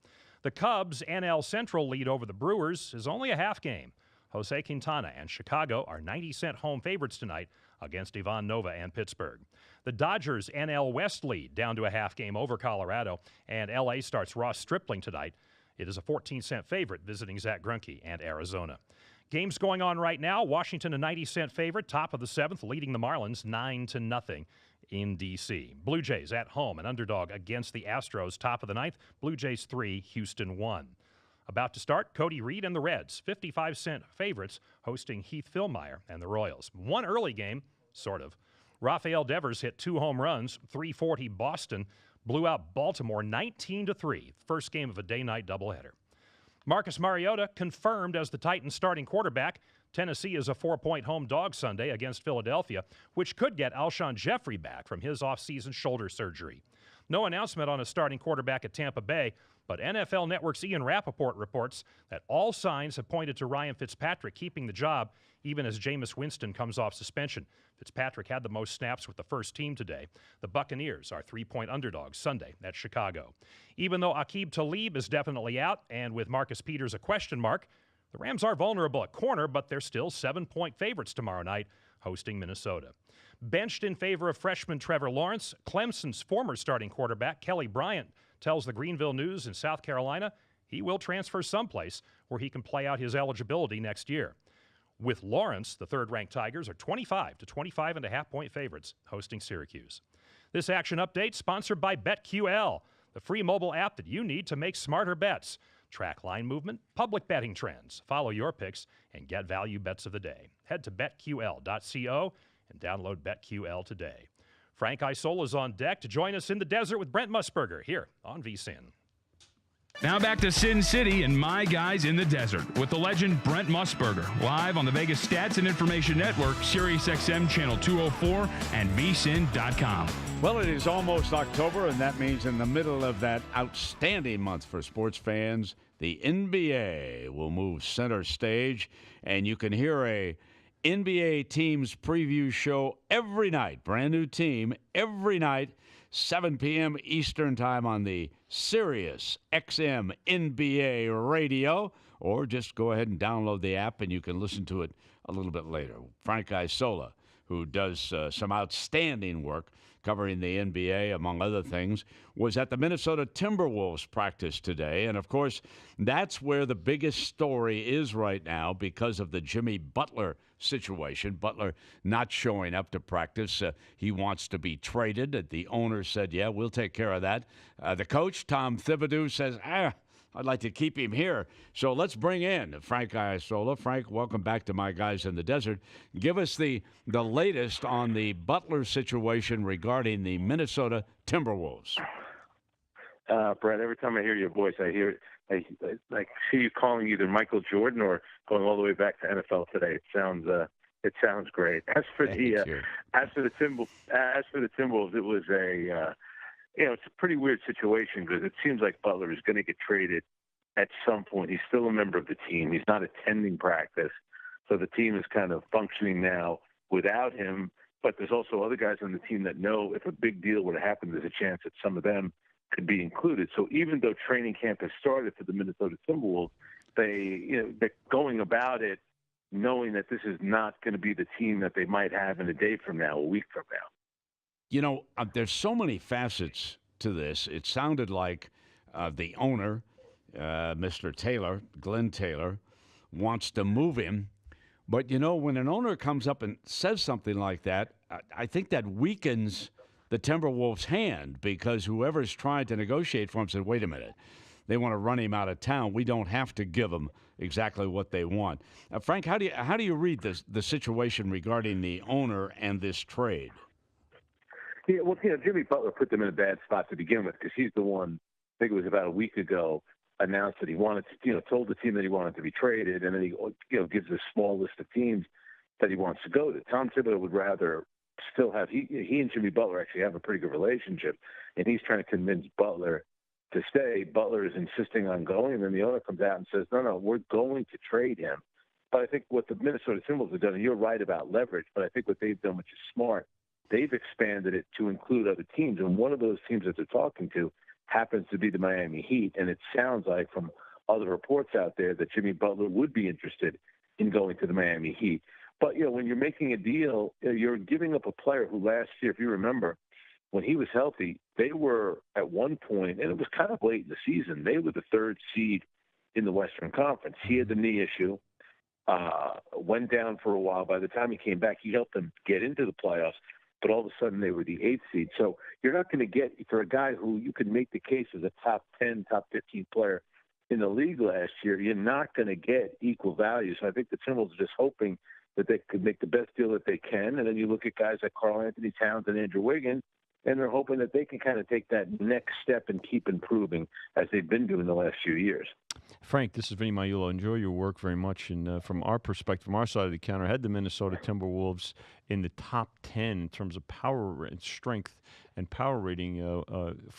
The Cubs' NL Central lead over the Brewers is only a half game. Jose Quintana and Chicago are 90-cent home favorites tonight against Ivan Nova and Pittsburgh. The Dodgers' NL West lead down to a half game over Colorado, and L.A. starts Ross Stripling tonight. It is a 14-cent favorite visiting Zach Greinke and Arizona. Games going on right now. Washington a 90-cent favorite, top of the 7th, leading the Marlins 9-0 in D.C. Blue Jays at home, an underdog against the Astros, top of the 9th. Blue Jays 3, Houston 1. About to start, Cody Reed and the Reds, 55-cent favorites, hosting Heath Fillmyer and the Royals. One early game, sort of. Rafael Devers hit 2 home runs, 340 Boston, blew out Baltimore 19-3, first game of a day-night doubleheader. Marcus Mariota confirmed as the Titans' starting quarterback. Tennessee is a 4-point home dog Sunday against Philadelphia, which could get Alshon Jeffrey back from his offseason shoulder surgery. No announcement on a starting quarterback at Tampa Bay, but NFL Network's Ian Rappaport reports that all signs have pointed to Ryan Fitzpatrick keeping the job, even as Jameis Winston comes off suspension. Fitzpatrick had the most snaps with the first team today. The Buccaneers are 3-point underdogs Sunday at Chicago. Even though Aqib Talib is definitely out, and with Marcus Peters a question mark, the Rams are vulnerable at corner, but they're still 7-point favorites tomorrow night, hosting Minnesota. Benched in favor of freshman Trevor Lawrence, Clemson's former starting quarterback Kelly Bryant tells the Greenville News in South Carolina he will transfer someplace where he can play out his eligibility next year. With Lawrence, the third-ranked Tigers are 25 to 25.5-point favorites, hosting Syracuse. This action update sponsored by BetQL, the free mobile app that you need to make smarter bets. Track line movement, public betting trends, follow your picks, and get value bets of the day. Head to betql.co and download BetQL today. Frank Isola is on deck to join us in the desert with Brent Musburger here on VSiN. Now back to Sin City and My Guys in the Desert with the legend Brent Musburger, live on the Vegas Stats and Information Network, SiriusXM Channel 204, and VSiN.com. Well, it is almost October, and that means in the middle of that outstanding month for sports fans, the NBA will move center stage, and you can hear a NBA teams preview show every night, brand new team, every night, 7 p.m. Eastern Time on the SiriusXM NBA Radio, or just go ahead and download the app and you can listen to it a little bit later. Frank Isola, who does some outstanding work covering the NBA, among other things, was at the Minnesota Timberwolves practice today. And, of course, that's where the biggest story is right now because of the Jimmy Butler situation. Butler not showing up to practice. He wants to be traded. The owner said, yeah, we'll take care of that. The coach, Tom Thibodeau, says, I'd like to keep him here. So let's bring in Frank Isola. Frank, welcome back to My Guys in the Desert. Give us the latest on the Butler situation regarding the Minnesota Timberwolves. Brett, every time I hear your voice, I see you calling either Michael Jordan or going all the way back to NFL Today. It sounds great. As for the Timberwolves, it was it's a pretty weird situation because it seems like Butler is going to get traded at some point. He's still a member of the team. He's not attending practice. So the team is kind of functioning now without him. But there's also other guys on the team that know if a big deal were to happen, there's a chance that some of them could be included. So even though training camp has started for the Minnesota Timberwolves, they're going about it knowing that this is not going to be the team that they might have in a day from now, a week from now. You know, there's so many facets to this. It sounded like the owner, Mr. Taylor, Glenn Taylor, wants to move him. But, you know, when an owner comes up and says something like that, I think that weakens the Timberwolves' hand because whoever's trying to negotiate for him said, wait a minute, they want to run him out of town. We don't have to give them exactly what they want. Frank, how do you read the situation regarding the owner and this trade? Yeah, well, Jimmy Butler put them in a bad spot to begin with because he's the one, I think it was about a week ago, announced that he wanted to, told the team that he wanted to be traded, and then he, gives a small list of teams that he wants to go to. Tom Thibodeau would rather still have, he and Jimmy Butler actually have a pretty good relationship, and he's trying to convince Butler to stay. Butler is insisting on going, and then the owner comes out and says, no, we're going to trade him. But I think what the Minnesota Timberwolves have done, and you're right about leverage, but I think what they've done, which is smart, they've expanded it to include other teams. And one of those teams that they're talking to happens to be the Miami Heat. And it sounds like from other reports out there that Jimmy Butler would be interested in going to the Miami Heat. But, when you're making a deal, you're giving up a player who last year, if you remember, when he was healthy, they were at one point, and it was kind of late in the season, they were the third seed in the Western Conference. He had the knee issue, went down for a while. By the time he came back, he helped them get into the playoffs. But all of a sudden they were the 8th seed. So you're not going to get, for a guy who you could make the case as a top 10, top 15 player in the league last year, you're not going to get equal value. So I think the Timberwolves are just hoping that they could make the best deal that they can. And then you look at guys like Karl Anthony Towns and Andrew Wiggins, and they're hoping that they can kind of take that next step and keep improving as they've been doing the last few years. Frank, this is Vinny Magliulo. Enjoy your work very much. And from our perspective, from our side of the counter, I had the Minnesota Timberwolves in the top 10 in terms of power and strength and power rating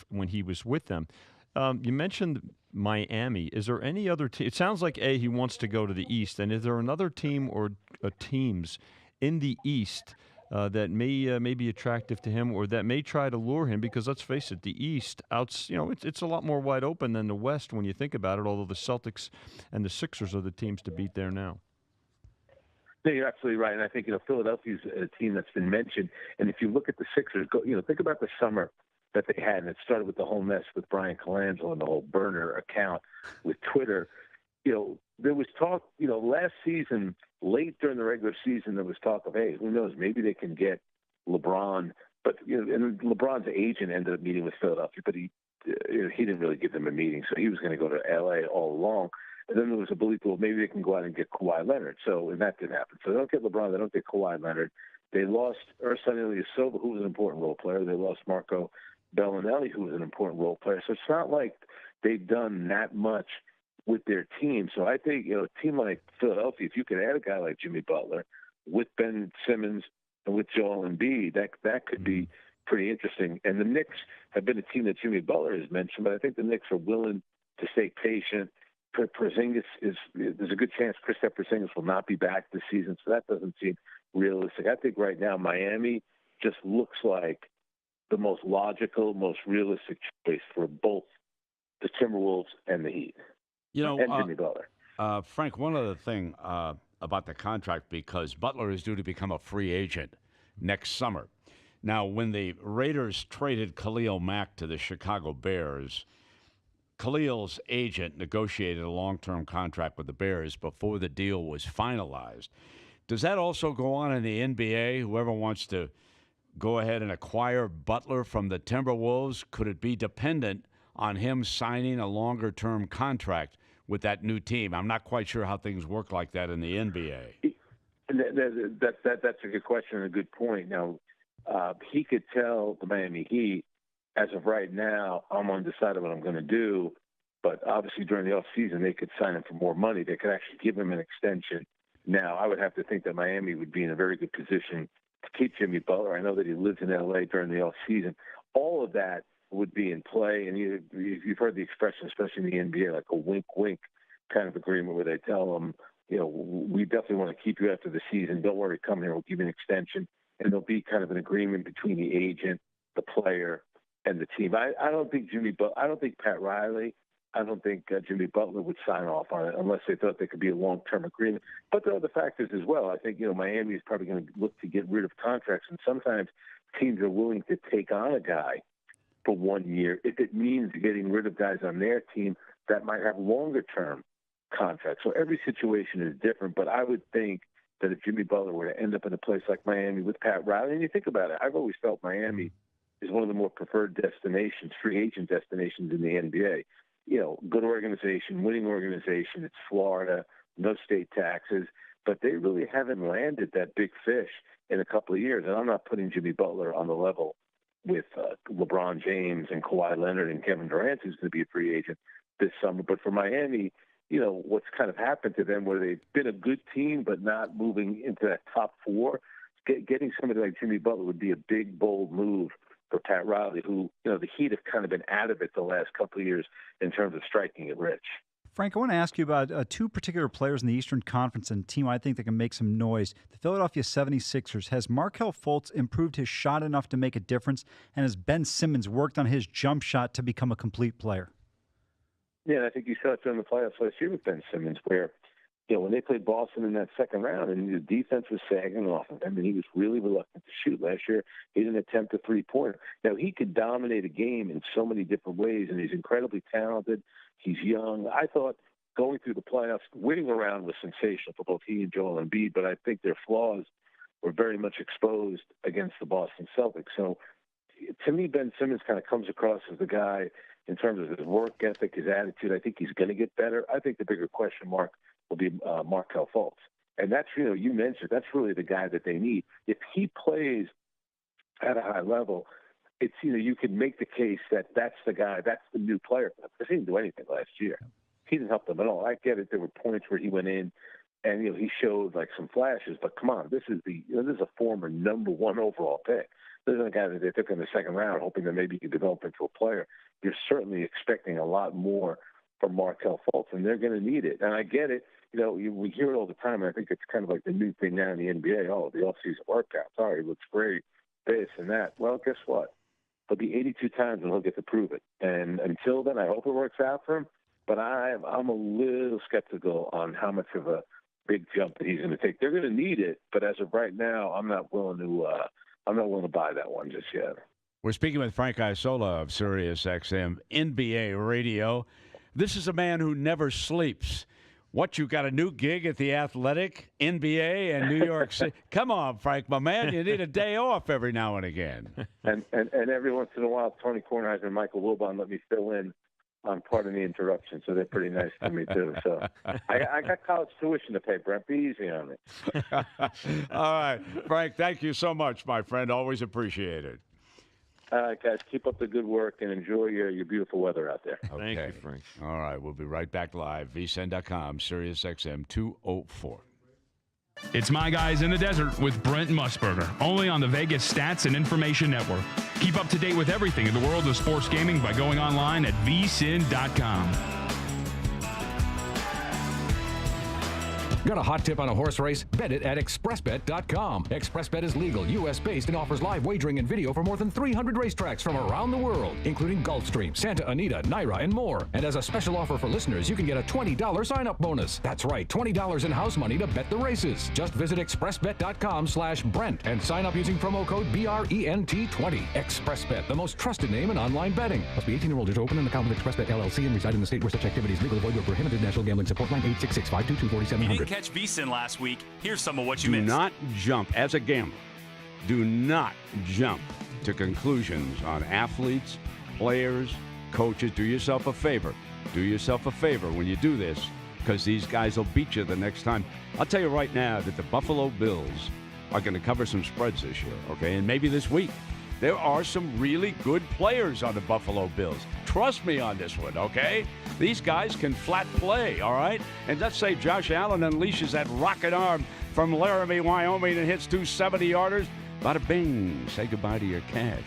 when he was with them. You mentioned Miami. Is there any other team? It sounds like, he wants to go to the East. And is there another team or teams in the East that may be attractive to him or that may try to lure him? Because let's face it, the East, it's a lot more wide open than the West when you think about it, although the Celtics and the Sixers are the teams to beat there now. Yeah, you're absolutely right. And I think, Philadelphia's a team that's been mentioned. And if you look at the Sixers, think about the summer that they had. And it started with the whole mess with Brian Colangelo and the whole burner account with Twitter. There was talk, last season, late during the regular season, there was talk of, hey, who knows, maybe they can get LeBron. But, and LeBron's agent ended up meeting with Philadelphia, but he didn't really give them a meeting. So he was going to go to L.A. all along. And then there was a belief, well, maybe they can go out and get Kawhi Leonard. And that didn't happen. So they don't get LeBron. They don't get Kawhi Leonard. They lost Ersan Ilyasova, who was an important role player. They lost Marco Bellinelli, who was an important role player. So it's not like they've done that much with their team. So I think, a team like Philadelphia, if you could add a guy like Jimmy Butler with Ben Simmons and with Joel Embiid, that could be pretty interesting. And the Knicks have been a team that Jimmy Butler has mentioned, but I think the Knicks are willing to stay patient. Porzingis there's a good chance Kristaps Porzingis will not be back this season, so that doesn't seem realistic. I think right now Miami just looks like the most logical, most realistic choice for both the Timberwolves and the Heat. And Jimmy Butler. Frank, one other thing about the contract, because Butler is due to become a free agent next summer. Now, when the Raiders traded Khalil Mack to the Chicago Bears, Khalil's agent negotiated a long-term contract with the Bears before the deal was finalized. Does that also go on in the NBA? Whoever wants to go ahead and acquire Butler from the Timberwolves, could it be dependent on him signing a longer-term contract with that new team? I'm not quite sure how things work like that in the NBA. That's a good question and a good point. Now, he could tell the Miami Heat, as of right now, I'm undecided what I'm going to do. But obviously during the offseason, they could sign him for more money. They could actually give him an extension. Now, I would have to think that Miami would be in a very good position to keep Jimmy Butler. I know that he lives in L.A. during the offseason. All of that would be in play. And you've heard the expression, especially in the NBA, like a wink-wink kind of agreement where they tell them, we definitely want to keep you after the season. Don't worry, come here. We'll give you an extension. And there'll be kind of an agreement between the agent, the player, and the team. I don't think I don't think Pat Riley, I don't think Jimmy Butler would sign off on it unless they thought there could be a long-term agreement. But there are other factors as well. I think, Miami is probably going to look to get rid of contracts, and sometimes teams are willing to take on a guy for 1 year if it means getting rid of guys on their team that might have longer-term contracts. So every situation is different, but I would think that if Jimmy Butler were to end up in a place like Miami with Pat Riley, and you think about it, I've always felt Miami is one of the more preferred destinations, free agent destinations in the NBA. Good organization, winning organization. It's Florida, no state taxes, but they really haven't landed that big fish in a couple of years. And I'm not putting Jimmy Butler on the level with LeBron James and Kawhi Leonard and Kevin Durant, who's going to be a free agent this summer. But for Miami, what's kind of happened to them where they've been a good team but not moving into that top four, getting somebody like Jimmy Butler would be a big, bold move for Pat Riley, who, the Heat have kind of been out of it the last couple of years in terms of striking it rich. Frank, I want to ask you about two particular players in the Eastern Conference and a team I think that can make some noise. The Philadelphia 76ers. Has Markelle Fultz improved his shot enough to make a difference? And has Ben Simmons worked on his jump shot to become a complete player? Yeah, I think you saw it during the playoffs last year with Ben Simmons, where when they played Boston in that second round and the defense was sagging off of him and he was really reluctant to shoot last year, he didn't attempt a three-pointer. Now, he could dominate a game in so many different ways, and he's incredibly talented. He's young. I thought going through the playoffs, winning around was sensational for both he and Joel Embiid, but I think their flaws were very much exposed against the Boston Celtics. So, to me, Ben Simmons kind of comes across as the guy in terms of his work ethic, his attitude. I think he's going to get better. I think the bigger question mark will be Markelle Fultz. And that's, you mentioned, that's really the guy that they need. If he plays at a high level, it's, you can make the case that that's the guy, that's the new player. Because he didn't do anything last year. He didn't help them at all. I get it. There were points where he went in and, he showed like some flashes, but come on, this is a former number 1 overall pick. This is a guy that they took in the second round, hoping that maybe he could develop into a player. You're certainly expecting a lot more from Markelle Fultz, and they're going to need it. And I get it. We hear it all the time, and I think it's kind of like the new thing now in the NBA. Oh, the off-season workouts. Oh, he looks great, this and that. Well, guess what? There'll be 82 times when he'll get to prove it. And until then, I hope it works out for him. But I'm a little skeptical on how much of a big jump that he's going to take. They're going to need it, but as of right now, I'm not willing to buy that one just yet. We're speaking with Frank Isola of SiriusXM NBA Radio. This is a man who never sleeps. What, you got a new gig at The Athletic, NBA, and New York City? Come on, Frank, my man. You need a day off every now and again. And every once in a while, Tony Kornheiser and Michael Wilbon let me fill in on part of the interruption, so they're pretty nice to me, too. So I got college tuition to pay, Brent. Be easy on me. All right. Frank, thank you so much, my friend. Always appreciate it. All right, guys, keep up the good work and enjoy your beautiful weather out there. Okay. Thank you, Frank. All right, we'll be right back live. VSiN.com, SiriusXM 204. It's My Guys in the Desert with Brent Musburger, only on the Vegas Stats and Information Network. Keep up to date with everything in the world of sports gaming by going online at VSiN.com. Got a hot tip on a horse race? Bet it at ExpressBet.com. ExpressBet is legal, U.S.-based, and offers live wagering and video for more than 300 racetracks from around the world, including Gulfstream, Santa Anita, Naira, and more. And as a special offer for listeners, you can get a $20 sign-up bonus. That's right, $20 in house money to bet the races. Just visit ExpressBet.com/Brent and sign up using promo code BRENT20. ExpressBet, the most trusted name in online betting. Must be 18 or older to open an account with ExpressBet LLC and reside in the state where such activity is legal. Avoid or prohibited. National Gambling Support Line 866-522-4700. Catch VSiN last week. Here's some of what you Do missed. not jump, as a gambler, do not jump to conclusions on athletes, players, coaches. Do yourself a favor. Do yourself a favor when you do this, because these guys will beat you the next time. I'll tell you right now that the Buffalo Bills are going to cover some spreads this year, okay, and maybe this week. There are some really good players on the Buffalo Bills. Trust me on this one, okay? These guys can flat play, all right? And let's say Josh Allen unleashes that rocket arm from Laramie, Wyoming, and hits 2 70-yarders. Bada bing, say goodbye to your cash.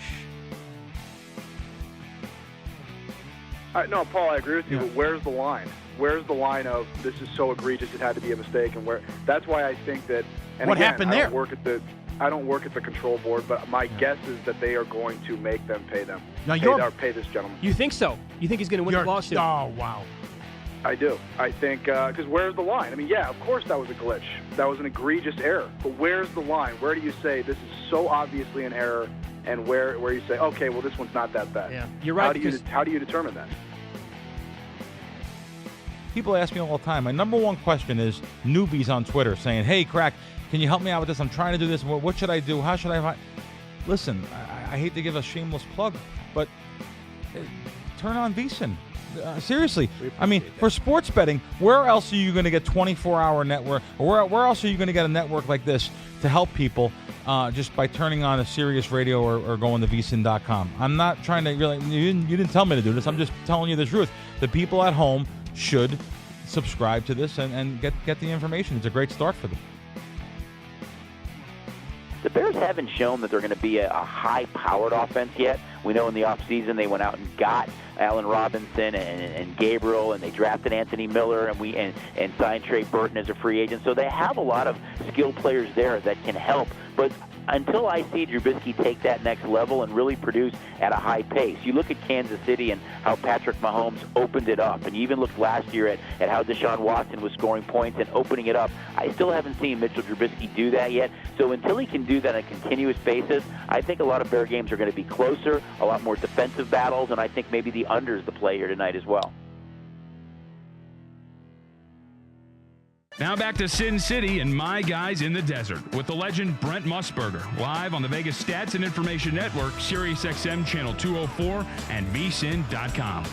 No, Paul, I agree with you, but where's the line? Where's the line of this is so egregious it had to be a mistake? And that's why I think that. And what again, happened there? I don't work at the control board, but my guess is that they are going to make them pay them. Now pay this gentleman. You think so? You think he's going to win the lawsuit? Oh, wow. I do. I think because where's the line? I mean, yeah, of course that was a glitch. That was an egregious error. But where's the line? Where do you say this is so obviously an error, and where you say, okay, well, this one's not that bad? Yeah, you're right. How do you determine that? People ask me all the time. My number one question is newbies on Twitter saying, hey, Crack, can you help me out with this? I'm trying to do this. What should I do? How should I? Listen, I hate to give a shameless plug, but turn on VSiN. Seriously. I mean, for sports betting, where else are you going to get 24-hour network? Or where else are you going to get a network like this to help people just by turning on a Sirius radio or going to VSiN.com? I'm not trying to really – you didn't tell me to do this. I'm just telling you the truth. The people at home should subscribe to this and get the information. It's a great start for them. The Bears haven't shown that they're going to be a high-powered offense yet. We know in the offseason they went out and got Allen Robinson and Gabriel, and they drafted Anthony Miller, and signed Trey Burton as a free agent. So they have a lot of skilled players there that can help. But until I see Trubisky take that next level and really produce at a high pace, you look at Kansas City and how Patrick Mahomes opened it up, and you even looked last year at how Deshaun Watson was scoring points and opening it up. I still haven't seen Mitchell Trubisky do that yet. So until he can do that on a continuous basis, I think a lot of Bear games are going to be closer, a lot more defensive battles, and I think maybe the under is the play here tonight as well. Now back to Sin City and My Guys in the Desert with the legend Brent Musburger, live on the Vegas Stats and Information Network, SiriusXM Channel 204, and VSiN.com.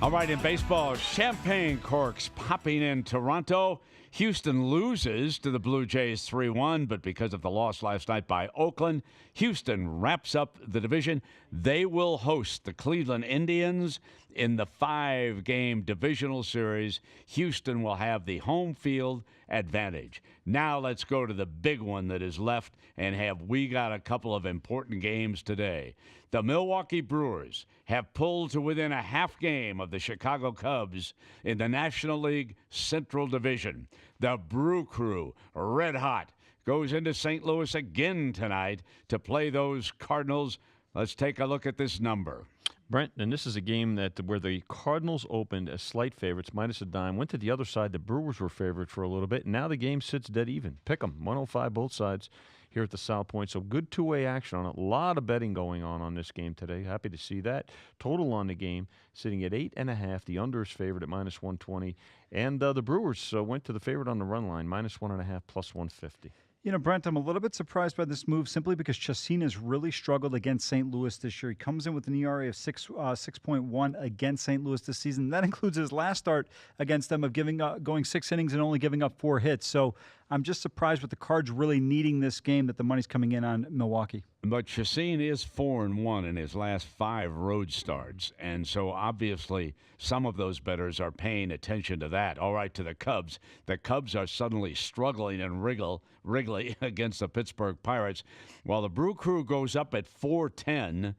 All right, in baseball, champagne corks popping in Toronto. Houston loses to the Blue Jays 3-1, but because of the loss last night by Oakland, Houston wraps up the division. They will host the Cleveland Indians in the 5-game divisional series. Houston will have the home field advantage. Now let's go to the big one that is left, and we got a couple of important games today. The Milwaukee Brewers have pulled to within a half game of the Chicago Cubs in the National League Central Division. The Brew Crew, red hot, goes into St. Louis again tonight to play those Cardinals. Let's take a look at this number. Brent, and this is a game where the Cardinals opened as slight favorites, minus a dime, went to the other side. The Brewers were favored for a little bit. Now the game sits dead even. Pick 'em, 105 both sides here at the South Point. So good two-way action on it. A lot of betting going on this game today. Happy to see that. Total on the game sitting at 8.5. The under is favored at minus 120. And the Brewers went to the favorite on the run line, minus 1.5, plus 150. You know, Brent, I'm a little bit surprised by this move simply because Chacin has really struggled against St. Louis this year. He comes in with an ERA of 6.1 against St. Louis this season. That includes his last start against them of going 6 innings and only giving up 4 hits. So I'm just surprised with the Cards really needing this game that the money's coming in on Milwaukee. But Chassin is 4-1 in his last 5 road starts, and so obviously some of those bettors are paying attention to that. All right, to the Cubs. The Cubs are suddenly struggling in Wrigley against the Pittsburgh Pirates, while the Brew Crew goes up at 4-10.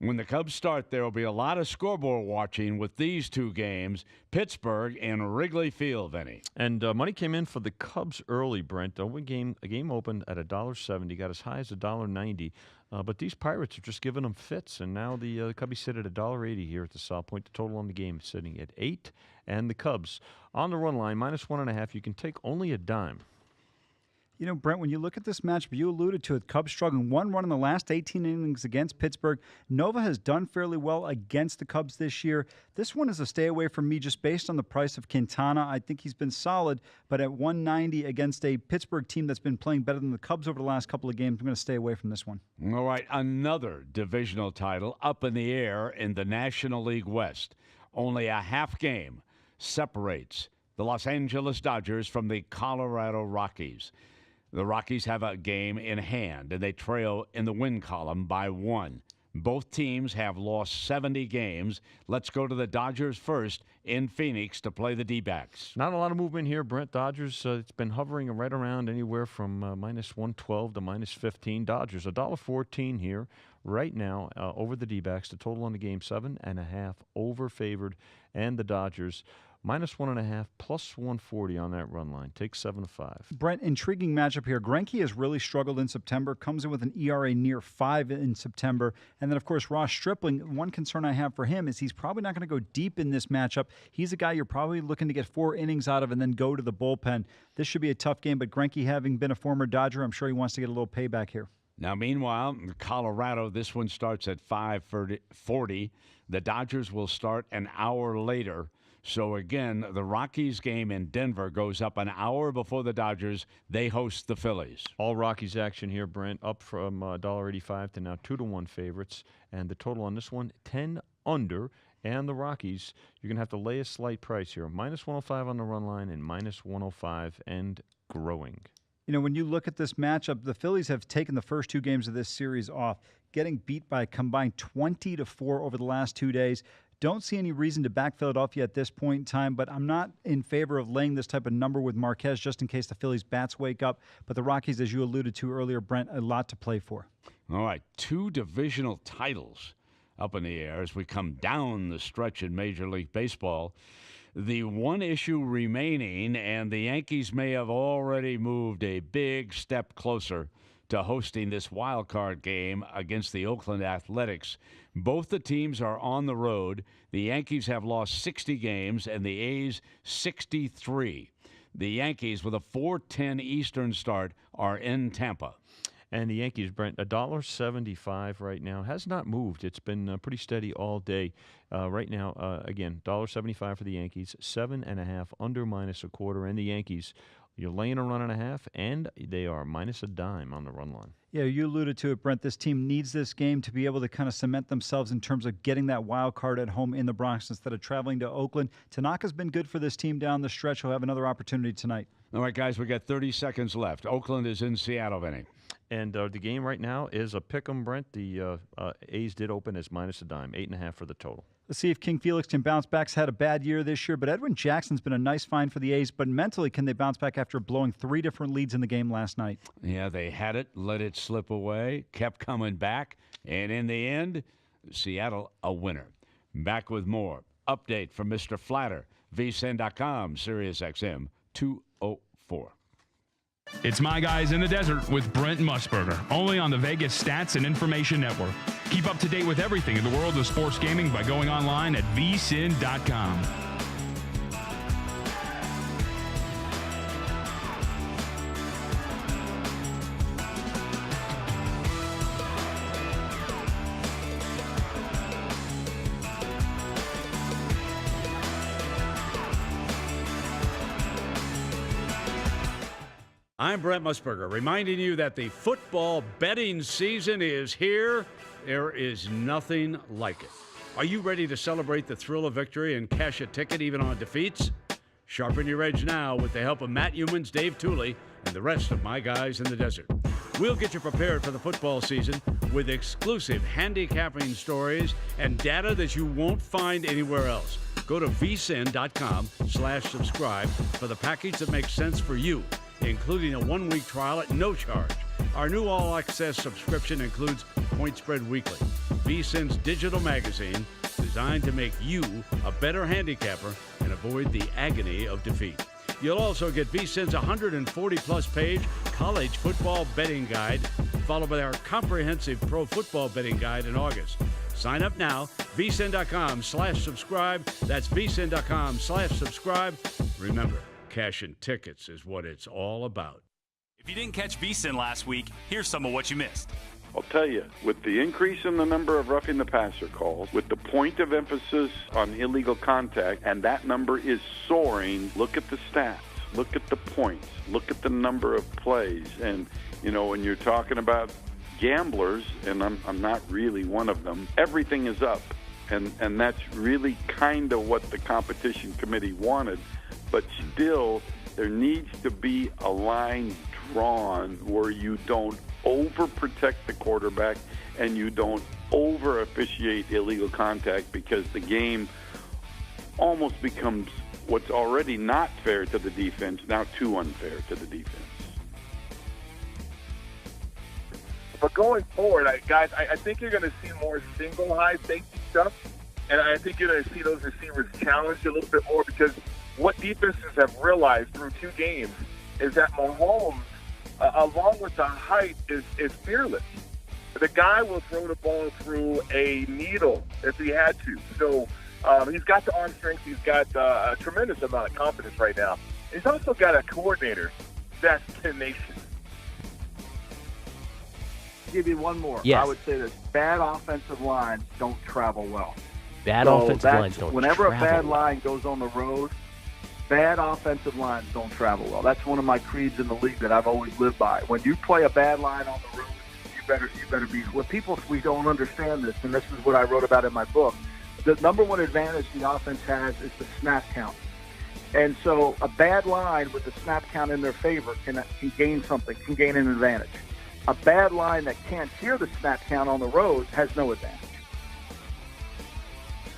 When the Cubs start, there will be a lot of scoreboard watching with these 2 games, Pittsburgh and Wrigley Field, Vinny. And money came in for the Cubs early, Brent. A game opened at $1.70, got as high as $1.90. But these Pirates are just giving them fits, and now the Cubbies sit at $1.80 here at the South Point. The total on the game is sitting at 8, and the Cubs on the run line, -1.5. You can take only a dime. You know, Brent, when you look at this matchup, you alluded to it. Cubs struggling 1 run in the last 18 innings against Pittsburgh. Nova has done fairly well against the Cubs this year. This one is a stay away from me just based on the price of Quintana. I think he's been solid, but at 190 against a Pittsburgh team that's been playing better than the Cubs over the last couple of games, I'm going to stay away from this one. All right, another divisional title up in the air in the National League West. Only a half game separates the Los Angeles Dodgers from the Colorado Rockies. The Rockies have a game in hand, and they trail in the win column by 1. Both teams have lost 70 games. Let's go to the Dodgers first in Phoenix to play the D-backs. Not a lot of movement here, Brent. Dodgers, it's been hovering right around anywhere from -112 to -15. Dodgers, $1.14 here right now over the D-backs. The total on the game, 7.5, over-favored, and the Dodgers -1.5, +140 on that run line. Take 7-5. Brent, intriguing matchup here. Greinke has really struggled in September, comes in with an ERA near 5 in September. And then, of course, Ross Stripling, one concern I have for him is he's probably not going to go deep in this matchup. He's a guy you're probably looking to get 4 innings out of and then go to the bullpen. This should be a tough game, but Greinke, having been a former Dodger, I'm sure he wants to get a little payback here. Now, meanwhile, Colorado, this one starts at 5:40. The Dodgers will start an hour later. So, again, the Rockies game in Denver goes up an hour before the Dodgers. They host the Phillies. All Rockies action here, Brent, up from $1.85 to now 2-1 favorites. And the total on this one, 10 under. And the Rockies, you're going to have to lay a slight price here. -105 on the run line and -105 and growing. You know, when you look at this matchup, the Phillies have taken the first 2 games of this series off, getting beat by a combined 20-4 over the last 2 days. Don't see any reason to back Philadelphia at this point in time, but I'm not in favor of laying this type of number with Marquez just in case the Phillies' bats wake up. But the Rockies, as you alluded to earlier, Brent, a lot to play for. All right, 2 divisional titles up in the air as we come down the stretch in Major League Baseball. The one issue remaining, and the Yankees may have already moved a big step closer to hosting this wild card game against the Oakland Athletics. Both the teams are on the road. The Yankees have lost 60 games and the A's 63. The Yankees, with a 4:10 Eastern start, are in Tampa. And the Yankees, Brent, $1.75 right now. Has not moved. It's been pretty steady all day. Right now, again, $1.75 for the Yankees, 7.5 under -0.25. And the Yankees, you're laying a 1.5, and they are -0.10 on the run line. Yeah, you alluded to it, Brent. This team needs this game to be able to kind of cement themselves in terms of getting that wild card at home in the Bronx instead of traveling to Oakland. Tanaka's been good for this team down the stretch. He'll have another opportunity tonight. All right, guys, we got 30 seconds left. Oakland is in Seattle, Vinny. And the game right now is a pick 'em, Brent. The A's did open as -0.10, 8.5 for the total. Let's see if King Felix can bounce back. He's had a bad year this year, but Edwin Jackson's been a nice find for the A's. But mentally, can they bounce back after blowing 3 different leads in the game last night? Yeah, they had it, let it slip away, kept coming back, and in the end, Seattle a winner. Back with more. Update from Mr. Flatter, VSiN.com, SiriusXM 204. It's My Guys in the Desert with Brent Musburger, only on the Vegas Stats and Information Network. Keep up to date with everything in the world of sports gaming by going online at VSiN.com. I'm Brent Musburger, reminding you that the football betting season is here. There is nothing like it. Are you ready to celebrate the thrill of victory and cash a ticket even on defeats? Sharpen your edge now with the help of Matt Humans, Dave Tooley, and the rest of my guys in the desert. We'll get you prepared for the football season with exclusive handicapping stories and data that you won't find anywhere else. Go to vsin.com/subscribe for the package that makes sense for you, including a 1-week trial at no charge. Our new all-access subscription includes Point Spread Weekly, VSiN's digital magazine designed to make you a better handicapper and avoid the agony of defeat. You'll also get VSiN's 140-plus page college football betting guide, followed by our comprehensive pro football betting guide in August. Sign up now, vsin.com/subscribe. That's vsin.com/subscribe. Remember, cashing tickets is what it's all about. If you didn't catch VSiN last week, here's some of what you missed. I'll tell you, with the increase in the number of roughing the passer calls, with the point of emphasis on illegal contact, and that number is soaring, look at the stats, look at the points, look at the number of plays. And, you know, when you're talking about gamblers, and I'm not really one of them, everything is up. And that's really kind of what the competition committee wanted. But still, there needs to be a line drawn where you don't overprotect the quarterback and you don't over officiate illegal contact, because the game almost becomes what's already not fair to the defense now too unfair to the defense. But going forward, guys, I think you're going to see more single high safety stuff, and I think you're going to see those receivers challenged a little bit more, because what defenses have realized through 2 games is that Mahomes, along with the height, is fearless. The guy will throw the ball through a needle if he had to. So he's got the arm strength. He's got a tremendous amount of confidence right now. He's also got a coordinator that's tenacious. Give you one more. Yes. I would say that bad offensive lines don't travel well. Bad offensive lines don't whenever travel a bad well. line goes on the road, bad offensive lines don't travel well. That's one of my creeds in the league that I've always lived by. When you play a bad line on the road, you better be. What we don't understand this, and this is what I wrote about in my book. The number one advantage the offense has is the snap count. And so a bad line with the snap count in their favor can gain something, can gain an advantage. A bad line that can't hear the snap count on the road has no advantage.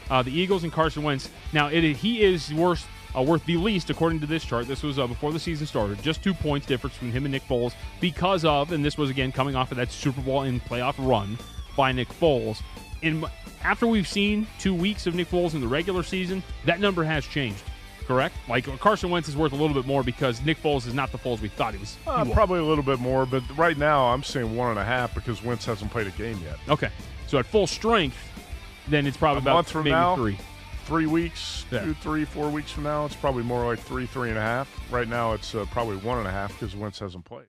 The Eagles and Carson Wentz. Now, he is worth the least, according to this chart. This was before the season started. Just 2 points difference between him and Nick Foles because of, and this was, again, coming off of that Super Bowl and playoff run by Nick Foles. After we've seen 2 weeks of Nick Foles in the regular season, that number has changed, correct? Like, Carson Wentz is worth a little bit more because Nick Foles is not the Foles we thought he was. Probably a little bit more, but right now I'm seeing 1.5 because Wentz hasn't played a game yet. Okay. So at full strength, then it's probably a about month from maybe now, 3. 3 weeks, Yeah. 2, 3, 4 weeks from now, it's probably more like 3.5. Right now it's probably 1.5 because Wentz hasn't played.